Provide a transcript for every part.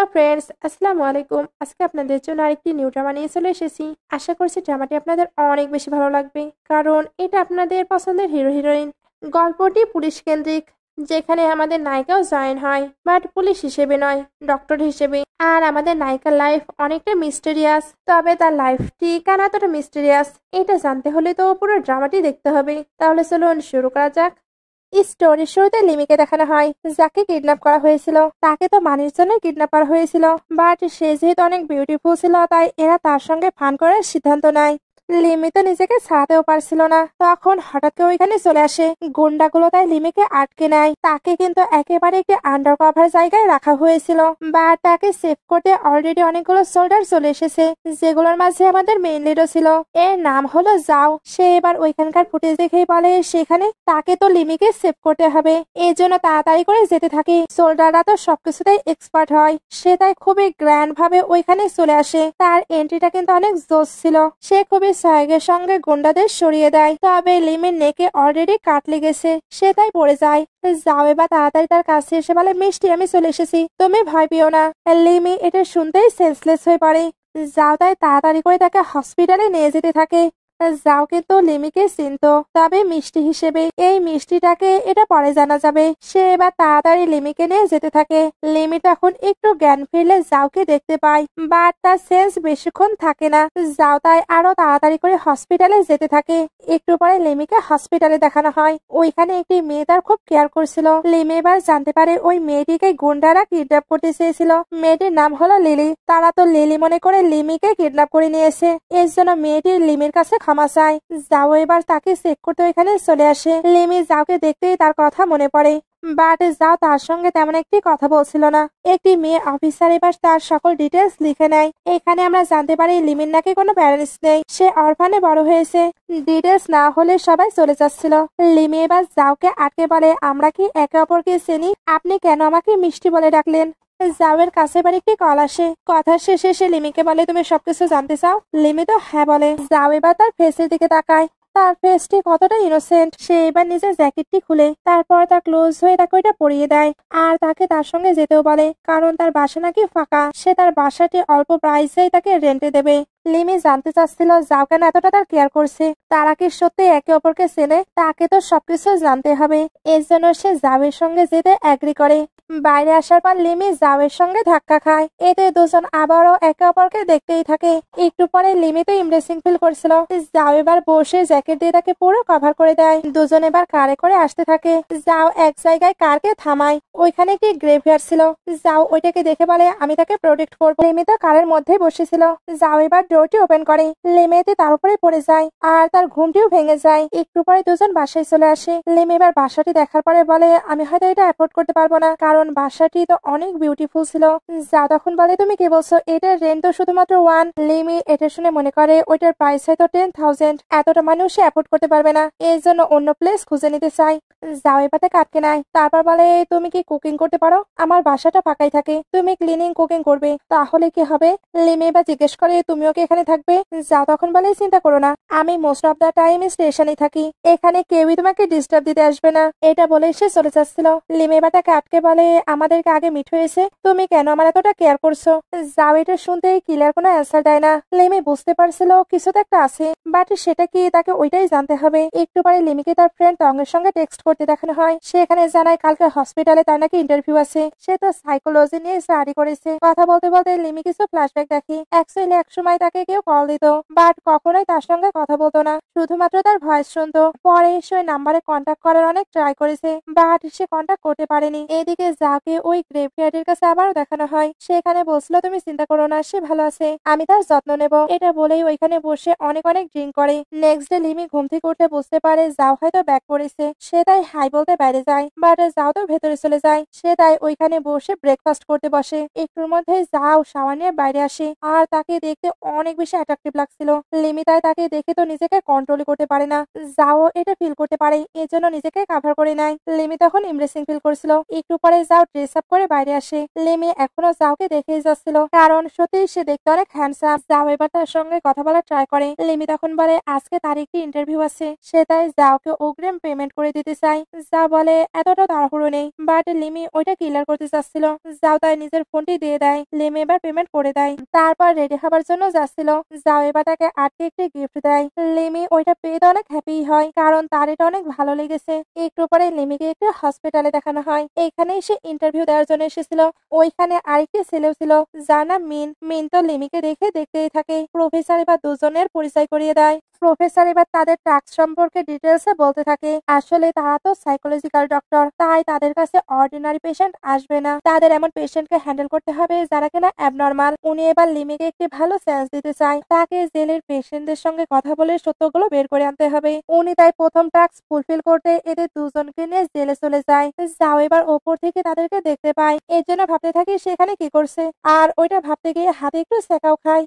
Hello friends, আসসালামু আলাইকুম। আজকে আপনাদের জন্য আরেকটি নিউ ড্রামা নিয়ে চলে এসেছি। আশা করছি ড্রামাটি আপনাদের অনেক বেশি ভালো লাগবে, কারণ এটা আপনাদের পছন্দের হিরো হিরোইন। গল্পটি পুলিশ কেন্দ্রিক, যেখানে আমাদের নায়িকাও জয়েন হয়, বাট পুলিশ হিসেবে নয়, ডক্টর হিসেবে। আর আমাদের নায়িকার লাইফ অনেকটা মিস্টেরিয়াস, তবে তার লাইফটি কেন এতটা মিস্টেরিয়াস এটা জানতে হলে তো পুরো ড্রামাটি দেখতে হবে। তাহলে চলুন শুরু করা যাক। স্টোরির শুরুতে লিমিকে দেখানো হয়, যাকে কিডন্যাপ করা হয়েছিল। তাকে তো মানির জন্য কিডন্যাপ করা হয়েছিল, বাট সে যেহেতু অনেক বিউটিফুল ছিল, তাই এরা তার সঙ্গে ফান করার সিদ্ধান্ত নেয়। লিমি তো নিজেকে ছাড়াতেও পারছিল না, তখন হঠাৎ করে ওইখানে চলে আসে গুন্ডাগুলো, তাই লিমিকে আটকে নেয়। তাকে কিন্তু একেবারে একটি আন্ডার কভার জায়গায় রাখা হয়েছিল, বা তাকে সেভ করতে অলরেডি অনেকগুলো সোল্ডার চলে এসেছে, যেগুলোর মাঝে আমাদের মেইন লিডও ছিল। এর নাম হলো যাও। সে এবার ওইখানকার ফুটেজ দেখেই বলে সেখানে তাকে তো লিমিকে সেভ করতে হবে, এই জন্য তাড়াতাড়ি করে যেতে থাকে। সোল্ডাররা তো সবকিছুতেই এক্সপার্ট হয়, সে তাই খুবই গ্র্যান্ড ভাবে ওইখানে চলে আসে। তার এন্ট্রিটা কিন্তু অনেক জোস ছিল। সে খুবই সহায়কের সঙ্গে গুন্ডাদের সরিয়ে দেয়, তবে লিমির নেকে অলরেডি কাট লেগেছে, সে তাই পড়ে যায়। যাও এবার তাড়াতাড়ি তার কাছে এসে বলে, মিষ্টি আমি চলে এসেছি, তুমি ভয় পেও না। লিমি এটা শুনতেই সেন্সলেস হয়ে পড়ে। যাও তাই তাড়াতাড়ি করে তাকে হসপিটালে নিয়ে যেতে থাকে। যাও কিন্তু লিমিকে চিনতো, তবে মিষ্টি হিসেবে। এই মিষ্টিটাকে এটা পরে জানা যাবে। সে এবার তাড়াতাড়ি লিমিকে নিয়ে যেতে থাকে। লিমি তখন একটু জ্ঞান ফিরলে যাওকে দেখতে পায়, বাট তার সেন্স বেশিক্ষণ থাকে না। যাও তাই আরো তাড়াতাড়ি করে হসপিটালে যেতে থাকে। একটু পরে লিমিকে হসপিটালে দেখানো হয়। ওইখানে একটি মেয়ে তার খুব কেয়ার করছিল। লিমি এবার জানতে পারে ওই মেয়েটিকে গুন্ডারা কিডন্যাপ করতে চেয়েছিল। মেয়েটির নাম হলো লিলি। তারা তো লিলি মনে করে লিমিকে কিডন্যাপ করে নিয়েছে। এর জন্য মেয়েটি লিমির কাছে ক্ষমা চায়। যাও এবার তাকে চেক করতে ওইখানে চলে আসে। লিমি যাওকে দেখতেই তার কথা মনে পড়ে, বাট যাও তার সঙ্গে তেমন একটি কথা বলছিল না। একটি মেয়ে অফিসার এবার তার সকল ডিটেলস লিখে নেয়। এখানে আমরা জানতে পারি লিমির নাকি কোনো প্যারেন্টস নেই, সে অরফানে বড় হয়েছে। ডিটেলস না হলে সবাই চলে যাচ্ছিল। লিমি এবার যাওকে আটকে বলে, আমরা কি একে অপরকে চিনি? আপনি কেন আমাকে মিষ্টি বলে ডাকলেন? যাওয়ের কাছে এবার একটি কল আসে। কথা শেষে সে লিমিকে বলে, তুমি সবকিছু জানতে চাও? লিমি তো হ্যাঁ বলে। যাও এবার তার ফেসের দিকে তাকায়। তার ফেসটি কতটা ইনোসেন্ট। সে এবার নিজের জ্যাকেটটি খুলে তারপর তার ক্লোজ হয়ে তাকে ওইটা পরিয়ে দেয়, আর তাকে তার সঙ্গে যেতেও বলে, কারণ তার বাসা নাকি ফাঁকা। সে তার বাসাটি অল্প প্রাইসেই তাকে রেন্টে দেবে। লিমি জানতে চাচ্ছিল যাও কেন এতটা তার কেয়ার করছে। তারা কি সত্যি একে অপরকে চেনে? তাকে তো সবকিছু জানতে হবে। এর জন্য সে জাওয়ের সঙ্গে যেতে এগ্রি করে। বাইরে আসার পর লিমি জাওয়ের সঙ্গে ধাক্কা খায়। এতে দুজন আবারও একে অপরকে দেখতেই থাকে। একটু পরে লিমি তো ইমপ্রেসিং ফিল করছিল। যাও এবার বসে জ্যাকেট দিয়ে তাকে পুরো কভার করে দেয়। দুজন এবার কারে করে আসতে থাকে। যাও এক জায়গায় কারকে থামায়। ওইখানে একটি গ্রেভিয়ার ছিল। যাও ওইটাকে দেখে বলে, আমি তাকে প্রোটেক্ট করবো। লিমি তো কারের মধ্যেই বসেছিল। যাও এবার ডোরটি ওপেন করে। লিমিতে তার উপরে পড়ে যায়, আর তার ঘুমটিও ভেঙে যায়। একটু পরে দুজন বাসায় চলে আসে। লিমি এবার বাসাটি দেখার পরে বলে, আমি হয়তো এটা অ্যাফোর্ড করতে পারবো না, কারণ বাসাটি তো অনেক বিউটিফুল ছিল। যা তখন বলে, তুমি কি বলছো? এটার রেন্ট তো শুধুমাত্র 1। লিমি এটা শুনে মনে করে ওইটার প্রাইস হয়তো 10,000। এতটা মানুষ অ্যাফোর্ড করতে পারবে না, এর জন্য অন্য প্লেস খুঁজে নিতে চাই। যাও এবার তাকে আটকে নেয়। তারপর বলে, তুমি কি কুকিং করতে পারো? আমার বাসাটা ফাঁকাই থাকে, তুমি ক্লিনিং কুকিং করবে, তাহলে কি হবে? লিমি এবার জিজ্ঞেস করে, তুমিও কি এখানে থাকবে? যাও তখন বলে, চিন্তা করো না, আমি মোস্ট অফ দ্য টাইম স্টেশনে থাকি, এখানে কেউই তোমাকে ডিস্টার্ব দিতে আসবে না। এটা বলে সে চলে যাচ্ছিল। লিমি এবার তাকে আটকে বলে, আমাদেরকে আগে মিট হয়েছে, তুমি কেন আমার এতটা কেয়ার করছো? যাও এটা শুনতে ক্লিয়ার কোনো অ্যান্সার দেয় না। লিমি বুঝতে পারছিল কিছু তো একটা আছে, বাট সেটা কি তাকে ওইটাই জানতে হবে। একটু পরে লিমিকে তার ফ্রেন্ড টঙ্গের সঙ্গে টেক্সট করতে দেখানো হয়। সে এখানে জানায় কালকে হসপিটালে তার নাকি ইন্টারভিউ আছে। সে তো সাইকোলজি নিয়ে স্টাডি করেছে। কথা বলতে বলতে লিমি কিছু ফ্ল্যাশব্যাক দেখি। অ্যাকচুয়ালি একসময় তাকে কেউ কল দিত, বাট কখনোই তার সঙ্গে কথা বলতো না, শুধুমাত্র তার ভয়েস শুনতো। পরে সে ওই নাম্বারে কন্ট্যাক্ট করার অনেক ট্রাই করেছে, বাট সে কন্ট্যাক্ট করতে পারেনি। এদিকে যাকে ওই গ্রেভইয়ার্ডের কাছে আবারও দেখানো হয়। সেখানে বলছিল, তুমি চিন্তা করো না, সে ভালো আছে, আমি তার যত্ন নেব। এটা বলেই ওইখানে বসে অনেক অনেক ড্রিঙ্ক করে। নেক্সট ডে লিমি ঘুম থেকে উঠে বুঝতে পারে যাও হয়তো ব্যাক করেছে। সে তাই হাই বলতে বাইরে যায়, বাট যাও তো ভেতরে চলে যায়। সে তাই ওইখানে বসে ব্রেকফাস্ট করতে বসে। একটুর মধ্যে যাও শাওয়ার নিয়ে বাইরে আসে, আর তাকে দেখতে অনেক বেশি অ্যাট্রাকটিভ লাগছিল। লিমি তাই তাকে দেখে তো নিজেকে কন্ট্রোল করতে পারে না। যাও এটা ফিল করতে পারে, এজন্য নিজেকে কাভার করে নেয়। লিমি তখন ইমপ্রেসিং ফিল করছিল। একটু পরে যাও ড্রেস আপ করে বাইরে আসে। লিমি এখনো যাওকে দেখেই যাচ্ছিল, কারণ সত্যি সে দেখতে অনেক হ্যান্ডসাম। যাও এবার তার সঙ্গে কথা বলার ট্রাই করে। লিমি তখন বলে আজকে তার একটি ইন্টারভিউ আছে, সে তাই যাওকে অগ্রিম পেমেন্ট করে দিতে চায়। যাও বলে এতটা তাড়াহুড়ো নেই, বাট লিমি ওইটা ক্লিয়ার করতে চাচ্ছিল। যাও তাই নিজের ফোনটি দিয়ে দেয়। লিমি এবার পেমেন্ট করে দেয়, তারপর রেডি হবার জন্য যাচ্ছিল। যাও এবার তাকে আটকে একটি গিফট দেয়। লিমি ওইটা পেয়ে তো অনেক হ্যাপি হয়, কারণ তার এটা অনেক ভালো লেগেছে। একটু পরে লিমিকে একটি হসপিটালে দেখানো হয়। এইখানেই সে ইন্টারভিউ দেওয়ার জন্য এসেছিল। ওইখানে আরেকটি ছেলেও ছিল, যার নাম মিন। মিন তো লিমিকে দেখে দেখতেই থাকে। প্রফেসর এবার দুজনের পরিচয় করিয়ে দেয়। প্রফেসর এবার তাদের ট্রাক্স সম্পর্কে ডিটেলসে বলতে থাকে। আসলে তারা তো সাইকোলজিক্যাল ডক্টর, তাই তাদের কাছে অর্ডিনারি পেশেন্ট আসবে না। তাদের এমন পেশেন্টকে হ্যান্ডেল করতে হবে যারা কিনা অ্যাবনর্মাল। উনি এবার লিমিকে একটি ভালো চান্স দিতে চায়। তাকে জেলের পেশেন্টদের সঙ্গে কথা বলে সত্যগুলো বের করে আনতে হবে। উনি তাই প্রথম টাস্ক ফুলফিল করতে এদের দুজনকে নিয়ে জেলে চলে যায়। যাও এবার ওপর থেকে তাদেরকে দেখতে পায়, এর জন্য ভাবতে থাকি সেখানে কি করছে, আর ওইটা ভাবতে গিয়ে হাতে একটু সেকাও খায়।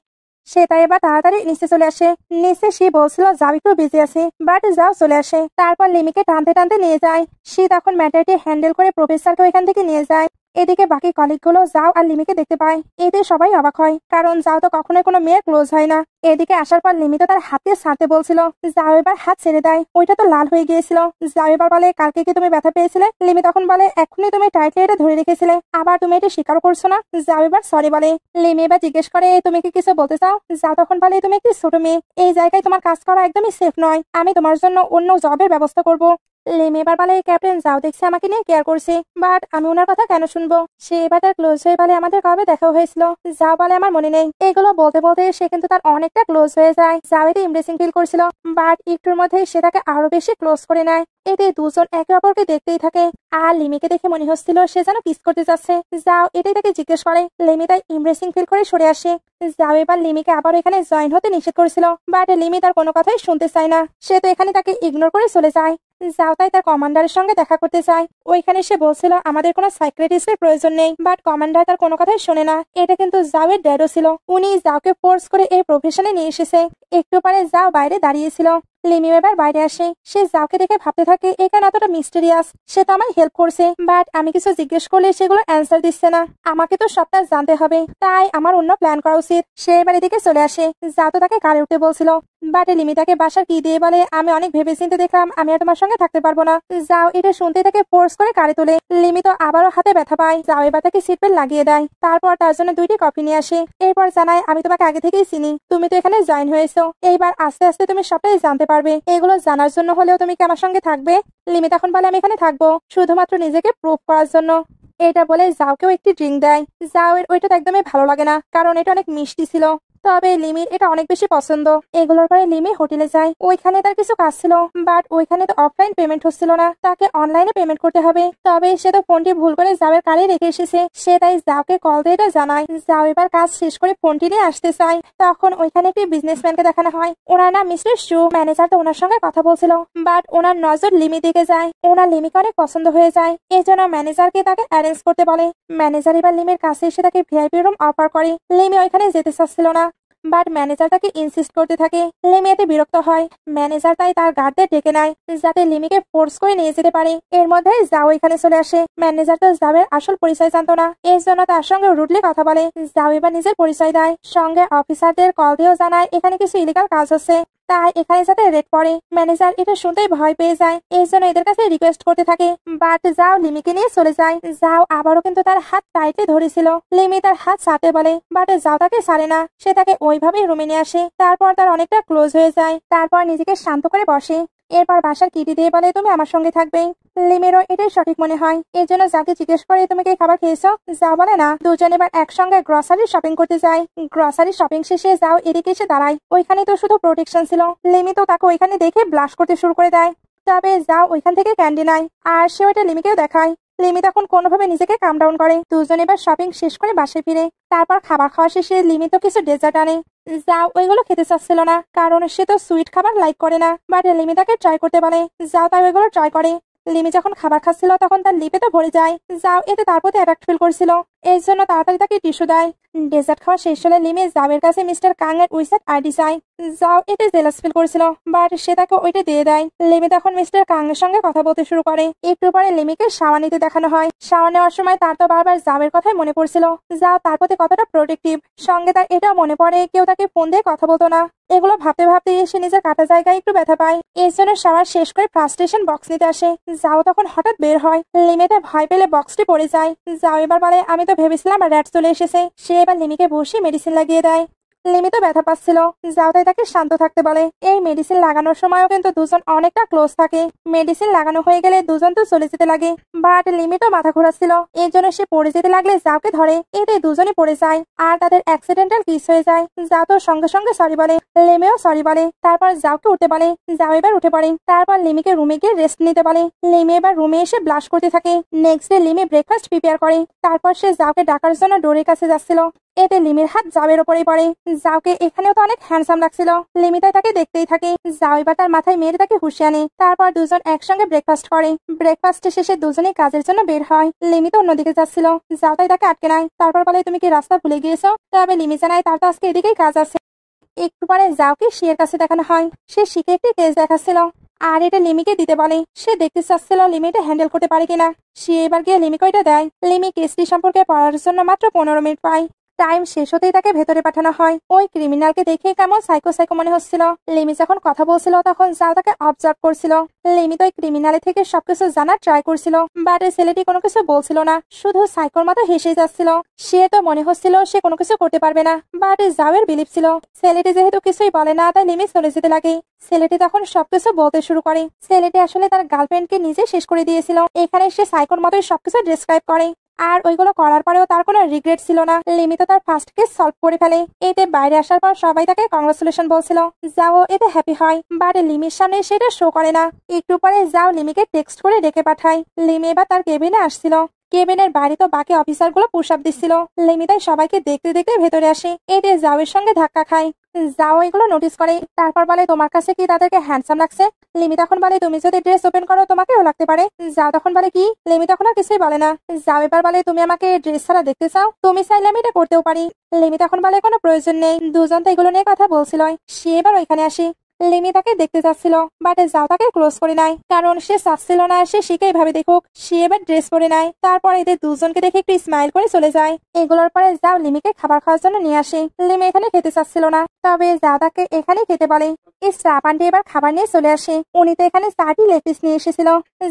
সে তাই এবার তাড়াতাড়ি নিচে চলে আসে। নিচে সে বলছিল যাও একটু বিজি আছে, বাট যাও চলে আসে। তারপর লিমিকে টানতে টানতে নিয়ে যায়। সে তখন ম্যাটারটি হ্যান্ডেল করে প্রফেসরকে ওইখান থেকে নিয়ে যায়। এদিকে বাকি কলিগগুলো যাও আর লিমিকে দেখতে পায়। এতে সবাই অবাক হয়, কারণ যাও তো কখনোই কোনো মেয়ের ক্লোজ হয় না। এদিকে আসার পর লিমি তো তার হাতে ছাড়তে বলছিল। যাও এবার হাত ছেড়ে দেয়, ওইটা তো লাল হয়ে গিয়েছিল। যাও এবার বলে কালকে কি তুমি ব্যথা পেয়েছিলে? লিমি তখন বলে এখনই তুমি টাইটলি এটা ধরে রেখেছিলে, আবার তুমি এটা স্বীকার করছো না। যাও এবার সরি বলে। লিমি এবার জিজ্ঞেস করে তুমি কি কিছু বলতে চাও? যাও তখন বলে তুমি একটি ছোট মেয়ে, এই জায়গায় তোমার কাজ করা একদমই সেফ নয়। আমি তোমার জন্য অন্য জবের ব্যবস্থা করব। লিমি এবার বলে ক্যাপ্টেন যাও দেখছে আমাকে নিয়ে কেয়ার করছে, বাট আমি ওনার কথা কেন শুনবো? সে এবার তার ক্লোজ হয়ে বলে আমাদের কবে দেখা হয়েছিল? যাও বলে আমার মনে নেই। এগুলো বলতে বলতে সে কিন্তু তার অনেকটা ক্লোজ হয়ে যায়। যাও এতে ইমপ্রেসিং ফিল করছিল, বাট একটুর মধ্যে সে তাকে আরো বেশি ক্লোজ করে নেয়। এতে দুজন একে অপরকে দেখতেই থাকে। আর লিমিকে দেখে মনে হচ্ছিল সে যেন কিস করতে যাচ্ছে। যাও এটাই তাকে জিজ্ঞেস করে। লিমি তাই ইমপ্রেসিং ফিল করে সরে আসে। যাও এবার লিমিকে আবার এখানে জয়েন হতে নিষেধ করেছিল, বাট লিমি তার কোনো কথাই শুনতে চায় না। সে তো এখানে তাকে ইগনোর করে চলে যায়। যাও তাই তার কমান্ডারের সঙ্গে দেখা করতে চায়। ওইখানে সে বলছিল আমাদের কোনো সাইকিয়াট্রিস্টের প্রয়োজন নেই, বাট কমান্ডার তার কোনো কথাই শোনে না। এটা কিন্তু যাওয়ের ড্যাডও ছিল, উনি যাওকে ফোর্স করে এই প্রফেশনে নিয়ে এসেছে। একটু পরে যাও বাইরে দাঁড়িয়েছিল। লিমি এবার বাইরে আসে। সে যাওকে দেখে ভাবতে থাকে এখানে এতটা মিস্টেরিয়াস, সে তো আমায় হেল্প করছে, বাট আমি কিছু জিজ্ঞেস করলে সেগুলো অ্যান্সার দিচ্ছে না। আমাকে তো সবটা জানতে হবে, তাই আমার অন্য প্ল্যান করা উচিত। সে এবার এদিকে চলে আসে। যাও তো তাকে কারে উঠতে বলছিল, বাট লিমি তাকে বাসার কি দিয়ে বলে আমি অনেক ভেবেচিন্তে দেখলাম আমি আর তোমার সঙ্গে থাকতে পারবো না। যাও এটা শুনতে তাকে ফোর্স করে কারে তোলে। লিমি তো আবারও হাতে ব্যথা পায়। যাও এবার তাকে সিট বেল্ট লাগিয়ে দেয়। তারপর তার জন্য 2টি কফি নিয়ে আসে। এরপর জানায় আমি তোমাকে আগে থেকেই চিনি, তুমি তো এখানে জয়েন হয়েছো, এইবার আস্তে আস্তে তুমি সবটাই জানতে পারবে। এগুলো জানার জন্য হলেও তুমি কি আমার সঙ্গে থাকবে? লিমি তখন বলে আমি এখানে থাকবো শুধুমাত্র নিজেকে প্রুভ করার জন্য। এটা বলে যাওকেও একটি ড্রিঙ্ক দেয়। যাও এর ওইটা তো একদমই ভালো লাগে না, কারণ এটা অনেক মিষ্টি ছিল। তবে লিমির এটা অনেক বেশি পছন্দ। এগুলোর পরে লিমি হোটেলে যায়। ওইখানে তার কিছু কাজ ছিল, বাট ওইখানে তো অফলাইন পেমেন্ট হচ্ছিল না, তাকে অনলাইনে পেমেন্ট করতে হবে। তবে সে তো ফোনটি ভুল করে যাওয়ের কারে রেখে এসেছে। সে তাই যাওকে কল দিয়ে এটা জানায়। যাও এবার কাজ শেষ করে ফোনটি নিয়ে আসতে চায়। তখন ওইখানে একটি বিজনেসম্যানকে দেখানো হয়। ওনার নাম মিস্টার শু। ম্যানেজার তো ওনার সঙ্গে কথা বলছিল, বাট ওনার নজর লিমি দিকে যায়। ওনার লিমিকে অনেক পছন্দ হয়ে যায়, এই জন্য ম্যানেজারকে তাকে অ্যারেঞ্জ করতে বলে। ম্যানেজার এবার লিমির কাছে এসে তাকে ভিআইপি রুম অফার করে। লিমি ওইখানে যেতে চাচ্ছিল না, বাট ম্যানেজার তাকে ইনসিস্ট করতে থাকে। লিমি এতে বিরক্ত হয়। ম্যানেজার তাই তার গার্ডদের ডেকে নেয়, যাতে লিমিকে ফোর্স করে নিয়ে যেতে পারে। এর মধ্যে যাও এখানে চলে আসে। ম্যানেজার তো যাওয়ের আসল পরিচয় জানতো না, এর জন্য তার সঙ্গে রুডলি কথা বলে। যাও এবার নিজের পরিচয় দেয়, সঙ্গে অফিসারদের কল দিয়েও জানায় এখানে কিছু ইলিগাল কাজ হচ্ছে, তাই এখানে যাতে রেড পড়ে। ম্যানেজার এটা শুনতেই ভয় পেয়ে যায়, এই জন্য এদের কাছে রিকোয়েস্ট করতে থাকে। বাট যাও লিমিকে নিয়ে চলে যায়। যাও আবারও কিন্তু তার হাত টাইটলি ধরেছিল। লিমি তার হাত ছাড়তে বলে, বাট যাও তাকে ছাড়ে না। সে তাকে ওইভাবেই রুমে নিয়ে আসে। তারপর তার অনেকটা ক্লোজ হয়ে যায়। তারপর নিজেকে শান্ত করে বসে। এরপর বাসার কিটি দিয়ে বলে তুমি আমার সঙ্গে থাকবে। লিমেরও এটাই সঠিক মনে হয়, এই জন্য যাকে জিজ্ঞেস করে তুমি কি খাবার খেয়েছো? যাও বলে না। দুজন এবার একসঙ্গে গ্রসারি শপিং করতে যায়। গ্রসারি শপিং শেষে যাও এদিকে এসে দাঁড়ায়। ওইখানে তো শুধু প্রোটেকশন ছিল। লিমি তো তাকে ওইখানে দেখে ব্লাশ করতে শুরু করে দেয়। তবে যাও ওইখান থেকে ক্যান্ডি নেয়, আর সে ওইটা লিমিকেও দেখায়। লিমি তখন কোনোভাবে নিজেকে কাম ডাউন করে। দুজন এবার শপিং শেষ করে বাসায় ফিরে। তারপর খাবার খাওয়া শেষে লিমি তো কিছু ডেজার্ট আনে। যাও ওইগুলো খেতে চাচ্ছিল না, কারণ সে তো সুইট খাবার লাইক করে না, বাট লিমি তাকে ট্রাই করতে বলে। যাও তাই ওইগুলো ট্রাই করে। লিমি যখন খাবার খাচ্ছিল তখন তার লিপে তো ভরে যায়। যাও এতে তার প্রতি অ্যাট্রাক্ট ফিল করছিল। এই জন্য তাড়াতাড়ি তাকে টিস্যু দেয়। ডেজার্ট খাওয়া শেষ হলে লিমি জাওয়ের কাছে মিস্টার কাং এর উইসেট আইডি চায়। যাও এতে জেলাস ফিল করেছিল, বাট সে তাকে ওইটা দিয়ে দেয়। লিমি তখন মিস্টার কাং এর সঙ্গে কথা বলতে শুরু করে। একটু পরে লিমিকে শাওয়ার নিতে দেখানো হয়। শাওয়ার নেওয়ার সময় তার তো বারবার জাওয়ের কথাই মনে পড়ছিল, যাও তার প্রতি কতটা প্রোটেক্টিভ। সঙ্গে তার এটাও মনে পড়ে কেউ তাকে ফোন দিয়ে কথা বলতো না। এগুলো ভাবতে ভাবতে সে নিজের কাটা জায়গায় একটু ব্যথা পায়। এই জন্য শাওয়ার শেষ করে ফ্রাস্ট্রেশন বক্স নিতে আসে। যাও তখন হঠাৎ বের হয়। লিমিতে ভয় পেলে বক্সটি পড়ে যায়। যাও এবার বলে আমি তো ভেবেছিলাম র্যাট চলে এসেছে। সে এবার লিমিকে বসিয়ে মেডিসিন লাগিয়ে দেয়। লিমি তো ব্যথা পাচ্ছিল, যাও তাই তাকে শান্ত থাকতে বলে। এই মেডিসিন লাগানোর সময়ও কিন্তু দুজন অনেকটা ক্লোজ থাকে। মেডিসিন লাগানো হয়ে গেলে দুজন তো চলে যেতে লাগে, বাট লিমি তো মাথা ঘোরাচ্ছিল। এর জন্য সে পড়ে যেতে লাগলে যাওকে ধরে। এতে দুজনই পড়ে যায় আর তাদের অ্যাক্সিডেন্টাল কিস হয়ে যায়। যাও তো সঙ্গে সঙ্গে সরি বলে, লিমিও সরি বলে। তারপর যাওকে উঠতে বলে। যাও এবার উঠে পড়ে। তারপর লিমিকে রুমে গিয়ে রেস্ট নিতে বলে। লিমি এবার রুমে এসে ব্লাশ করতে থাকে। নেক্সট ডে লিমি ব্রেকফাস্ট প্রিপেয়ার করে। তারপর সে যাওকে ডাকার জন্য ডোরের কাছে যাচ্ছিল। এতে লিমির হাত জাওয়ের ওপরেই পড়ে। যাওকে এখানেও তো অনেক হ্যান্ডসাম লাগছিল। লিমি তাকে দেখতেই থাকে। যাও এবার তার মাথায় মেরে তাকে হুঁশি আনে। তারপর দুজন একসঙ্গে ব্রেকফাস্ট করে। ব্রেকফাস্টের শেষে দুজনেই কাজের জন্য বের হয়। লিমি তো অন্যদিকে যাচ্ছিল, যাও তাকে আটকে নেয়। তারপর বলে তুমি কি রাস্তা ভুলে গিয়েছো? তবে লিমি জানায় তার তো আজকে এদিকেই কাজ আছে। একটু পরে যাওকে শিয়ের কাছে দেখানো হয়। সে শিকে একটি কেস দেখাচ্ছিল আর এটা লিমিকে দিতে বলে। সে দেখতে চাচ্ছিল লিমি এটা হ্যান্ডেল করতে পারে কিনা। সে এবার গিয়ে লিমিকে ওইটা দেয়। লিমি কেসটি সম্পর্কে পড়ার জন্য মাত্র 15 মিনিট পায়। টাইম শেষ হতেই তাকে ভেতরে পাঠানো হয়। ওই ক্রিমিনালকে দেখে কেমন সাইকো সাইকো মনে হচ্ছিল। লিমি যখন কথা বলছিল তখন যাও তাকে অবজার্ভ করছিল। লিমি তো ওই ক্রিমিনালের থেকে সবকিছু জানার ট্রাই করছিল, বাট এই ছেলেটি কোনো কিছু বলছিল না, শুধু সাইকোর মতো হেসে যাচ্ছিল। সে তো মনে হচ্ছিল সে কোনো কিছু করতে পারবে না, বাট যাওয়ের বিলিভ ছিল। ছেলেটি যেহেতু কিছুই বলে না তাই লিমি চলে যেতে লাগে। ছেলেটি তখন সবকিছু বলতে শুরু করে। ছেলেটি আসলে তার গার্লফ্রেন্ডকে নিজে শেষ করে দিয়েছিল। এখানে সে সাইকোর মতোই সবকিছু ডিসক্রাইব করে আর ওইগুলো করার পরেও তার কোনো রিগ্রেট ছিল না। লিমি তো তার ফার্স্ট কেস সলভ করে ফেলে। এতে বাইরে আসার পর সবাই তাকে কংগ্রাচুলেশন বলছিল। যাও এতে হ্যাপি হয়, বাট লিমির সামনে সেটা শো করে না। একটু পরে যাও লিমিকে টেক্সট করে ডেকে পাঠায়। লিমি এবার তার কেবিনে আসছিল। কেবিনের বাইরে তো বাকি অফিসার গুলো পুশ আপ দিচ্ছিল। লিমি তাই সবাইকে দেখতে দেখতে ভেতরে আসে। এতে যাওয়ের সঙ্গে ধাক্কা খায়। যাও এগুলো নোটিস করে। তারপর বলে তোমার কাছে কি তাদেরকে হ্যান্ডসাম লাগছে? লিমি তখন বলে তুমি যদি ড্রেস ওপেন করো তোমাকেও লাগতে পারে। যাও তখন বলে কি? লিমি তখন আর কিছুই বলে না। যাও এবার বলে তুমি আমাকে ড্রেস ছাড়া দেখতে চাও? তুমি চাইলে আমি এটা করতেও পারি। লিমি তখন বলে কোনো প্রয়োজন নেই। দুজন তো এগুলো নিয়ে কথা বলছিল। সে এবার ওইখানে আসে। লিমি তাকে দেখতে চাচ্ছিল, বাট যাও তাকে ক্লোজ করে নেয়, কারণ সে চাচ্ছিল না সে শিখে এইভাবে দেখুক। সে এবার ড্রেস পরে নেয়। তারপর এদের দুজনকে দেখে একটু স্মাইল করে চলে যায়। এগুলোর পরে যাও লিমিকে খাবার খাওয়ার জন্য নিয়ে আসে। লিমি এখানে খেতে চাচ্ছিল না, তবে যাও তাকে এখানে খেতে বলে। এই স্টাফ আন্টি এবার খাবার নিয়ে চলে আসে। উনি তো এখানে 4টি লেগ পিস নিয়ে এসেছিল।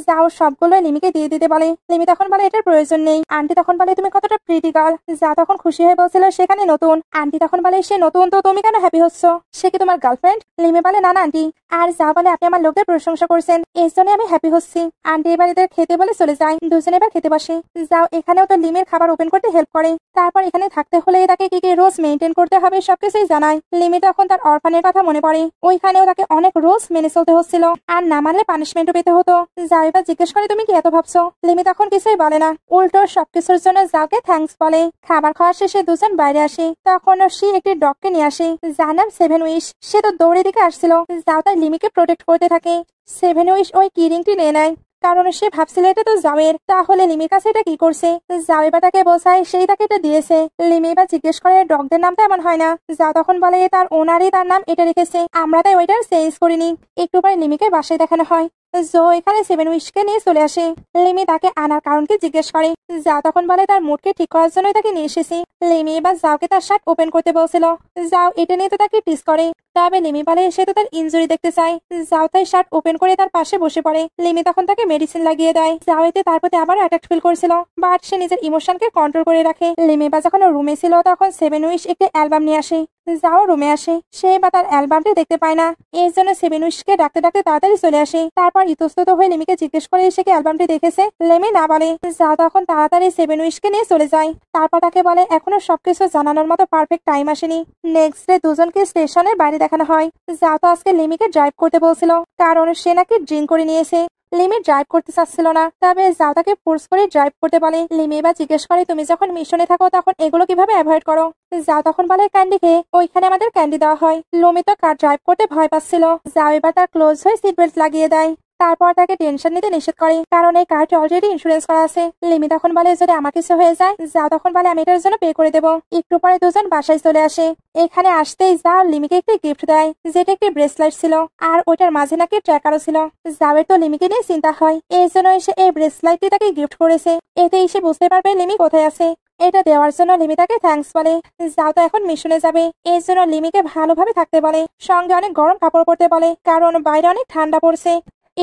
যাও সবগুলো লিমিকে দিয়ে দিতে বলে। লিমি তখন বলে এটার প্রয়োজন নেই। আন্টি তখন বলে তুমি কতটা প্রিটি গার্ল। যা তখন খুশি হয়ে বলছিল সেখানে নতুন। আন্টি তখন বলে সে নতুন তো তুমি কেন হ্যাপি হচ্ছ? সে কি তোমার গার্লফ্রেন্ড? লিমি বলে না না আন্টি। আর যা বলে আপনি আমার লোকদের প্রশংসা করছেন, এই জন্য আমি হ্যাপি হচ্ছি। আন্টি এবার এদের খেতে বলে চলে যায়। দুজনে এবার খেতে বসে। যাও এখানেও তো লিমির খাবার ওপেন করতে হেল্প করে। তারপর এখানে থাকতে হলে তাকে কি কি রোজ মেনটেন করতে হবে সবকিছুই জানায়। লিমি তখন তার অরফানের কথা মনে পড়ে। ওইখানেও তাকে অনেক রোজ মেনে চলতে হচ্ছিল, আর না মানলে পানিশমেন্টও পেতে হতো। যাও এবার জিজ্ঞেস করে তুমি কি এত ভাবছো? লিমি তখন কিছুই বলে না, উল্টো সবকিছুর জন্য যাওকে থ্যাঙ্কস বলে। খাবার খাওয়ার শেষে দুজন বাইরে আসে। তখন সে একটি ডগকে নিয়ে আসে, যার নাম 7 উইশ। সে তো দৌড়ে দিকে আসছিল। যাও তার লিমিকে প্রোটেক্ট করতে থাকে। 7 উইশ ওই কিরিংটি নিয়ে নেয়, কারণ সে ভাবছিল এটা তো জাওয়ের। তাহলে লিমির কাছে এটা কি করছে? যাও এবার তাকে বোঝায় সেই তাকে এটা দিয়েছে। লিমি এবার জিজ্ঞেস করে ডগদের নাম তো এমন হয় না। যাও তখন বলে তার ওনারই তার নাম এটা রেখেছে, আমরা তাই ওইটার চেঞ্জ করিনি। একটু পরে লিমিকে বাসায় দেখানো হয়। জো এখানে 7 উইশকে নিয়ে চলে আসে। লিমি তাকে আনার কারণকে জিজ্ঞেস করে। যাও তখন বলে তার মুডকে ঠিক করার জন্যই তাকে নিয়ে এসেছি। লিমি এবার যাওকে তার শার্ট ওপেন করতে বলছিল। যাও এটা নিয়ে তো তাকে টিস করে, তবে লিমি বলে সে তো তার ইনজুরি দেখতে চায়। যাও তাই শার্ট ওপেন করে তার পাশে বসে পড়ে। লিমি তখন তাকে মেডিসিন লাগিয়ে দেয়। যাও এতে তার প্রতি আবার অ্যাট্রাক্ট ফিল করছিল, বাট সে নিজের ইমোশনকে কন্ট্রোল করে রাখে। লিমি বা যখন রুমে ছিল তখন 7 উইশ একটি অ্যালবাম নিয়ে আসে। যাও রুমে আসে। সে বা তার অ্যালবামটি দেখতে পায় না, এই জন্য 7 উইশকে ডাকতে ডাকতে তাড়াতাড়ি চলে আসে। তারপর ইতস্তত হয়ে লিমিকে জিজ্ঞেস করে সে কি অ্যালবামটি দেখেছে। লিমি না বলে। যাও তখন তাড়াতাড়ি 7 উইশকে নিয়ে চলে যায়। তারপর তাকে বলে এখনো সবকিছু জানানোর মতো পারফেক্ট টাইম আসেনি। নেক্সট ডে দুজনকে স্টেশনের বাইরে দেখানো হয়। যাও তো আজকে লিমিকে ড্রাইভ করতে বলছিল, কারণ সে নাকি ড্রিঙ্ক করে নিয়েছে। লিমি ড্রাইভ করতে চাচ্ছিল না, তবে যাও তাকে ফোর্স করে ড্রাইভ করতে বলে। লিমি এবার জিজ্ঞেস করে তুমি যখন মিশনে থাকো তখন এগুলো কিভাবে অ্যাভয়েড করো? যাও তখন বলে ক্যান্ডি খেয়ে। ওইখানে আমাদের ক্যান্ডি দেওয়া হয়। লমি তো কার ড্রাইভ করতে ভয় পাচ্ছিল। যাও এবার তার ক্লোজ হয়ে সিট বেল্ট লাগিয়ে দেয়। তারপর তাকে টেনশন নিতে নিষেধ করে, কারণ এই কার্ডটি অলরেডি ইন্স্যুরেন্স করা আছে। লিমি তখন বলে যদি আমার কিছু হয়ে যায়, যাও তখন বলে আমি এটার জন্য পে করে দেবো। একটু পরে দুজন বাসায় চলে আসে। এখানে আসতেই যাও লিমিকে একটি গিফট দেয়, যেটা একটি ব্রেসলেট ছিল, আর ওইটার মাঝে নাকি ট্র্যাকারও ছিল। যাওয়ের তো লিমিকে নিয়ে চিন্তা হয়, এই জন্য সে এই ব্রেসলেটটি তাকে গিফট করেছে। এতেই সে বুঝতে পারবে লিমি কোথায় আছে। এটা দেওয়ার জন্য লিমি তাকে থ্যাঙ্কস বলে। যাও তো এখন মিশনে যাবে, এই জন্য লিমিকে ভালোভাবে থাকতে বলে, সঙ্গে অনেক গরম কাপড় পরতে বলে, কারণ বাইরে অনেক ঠান্ডা পড়ছে।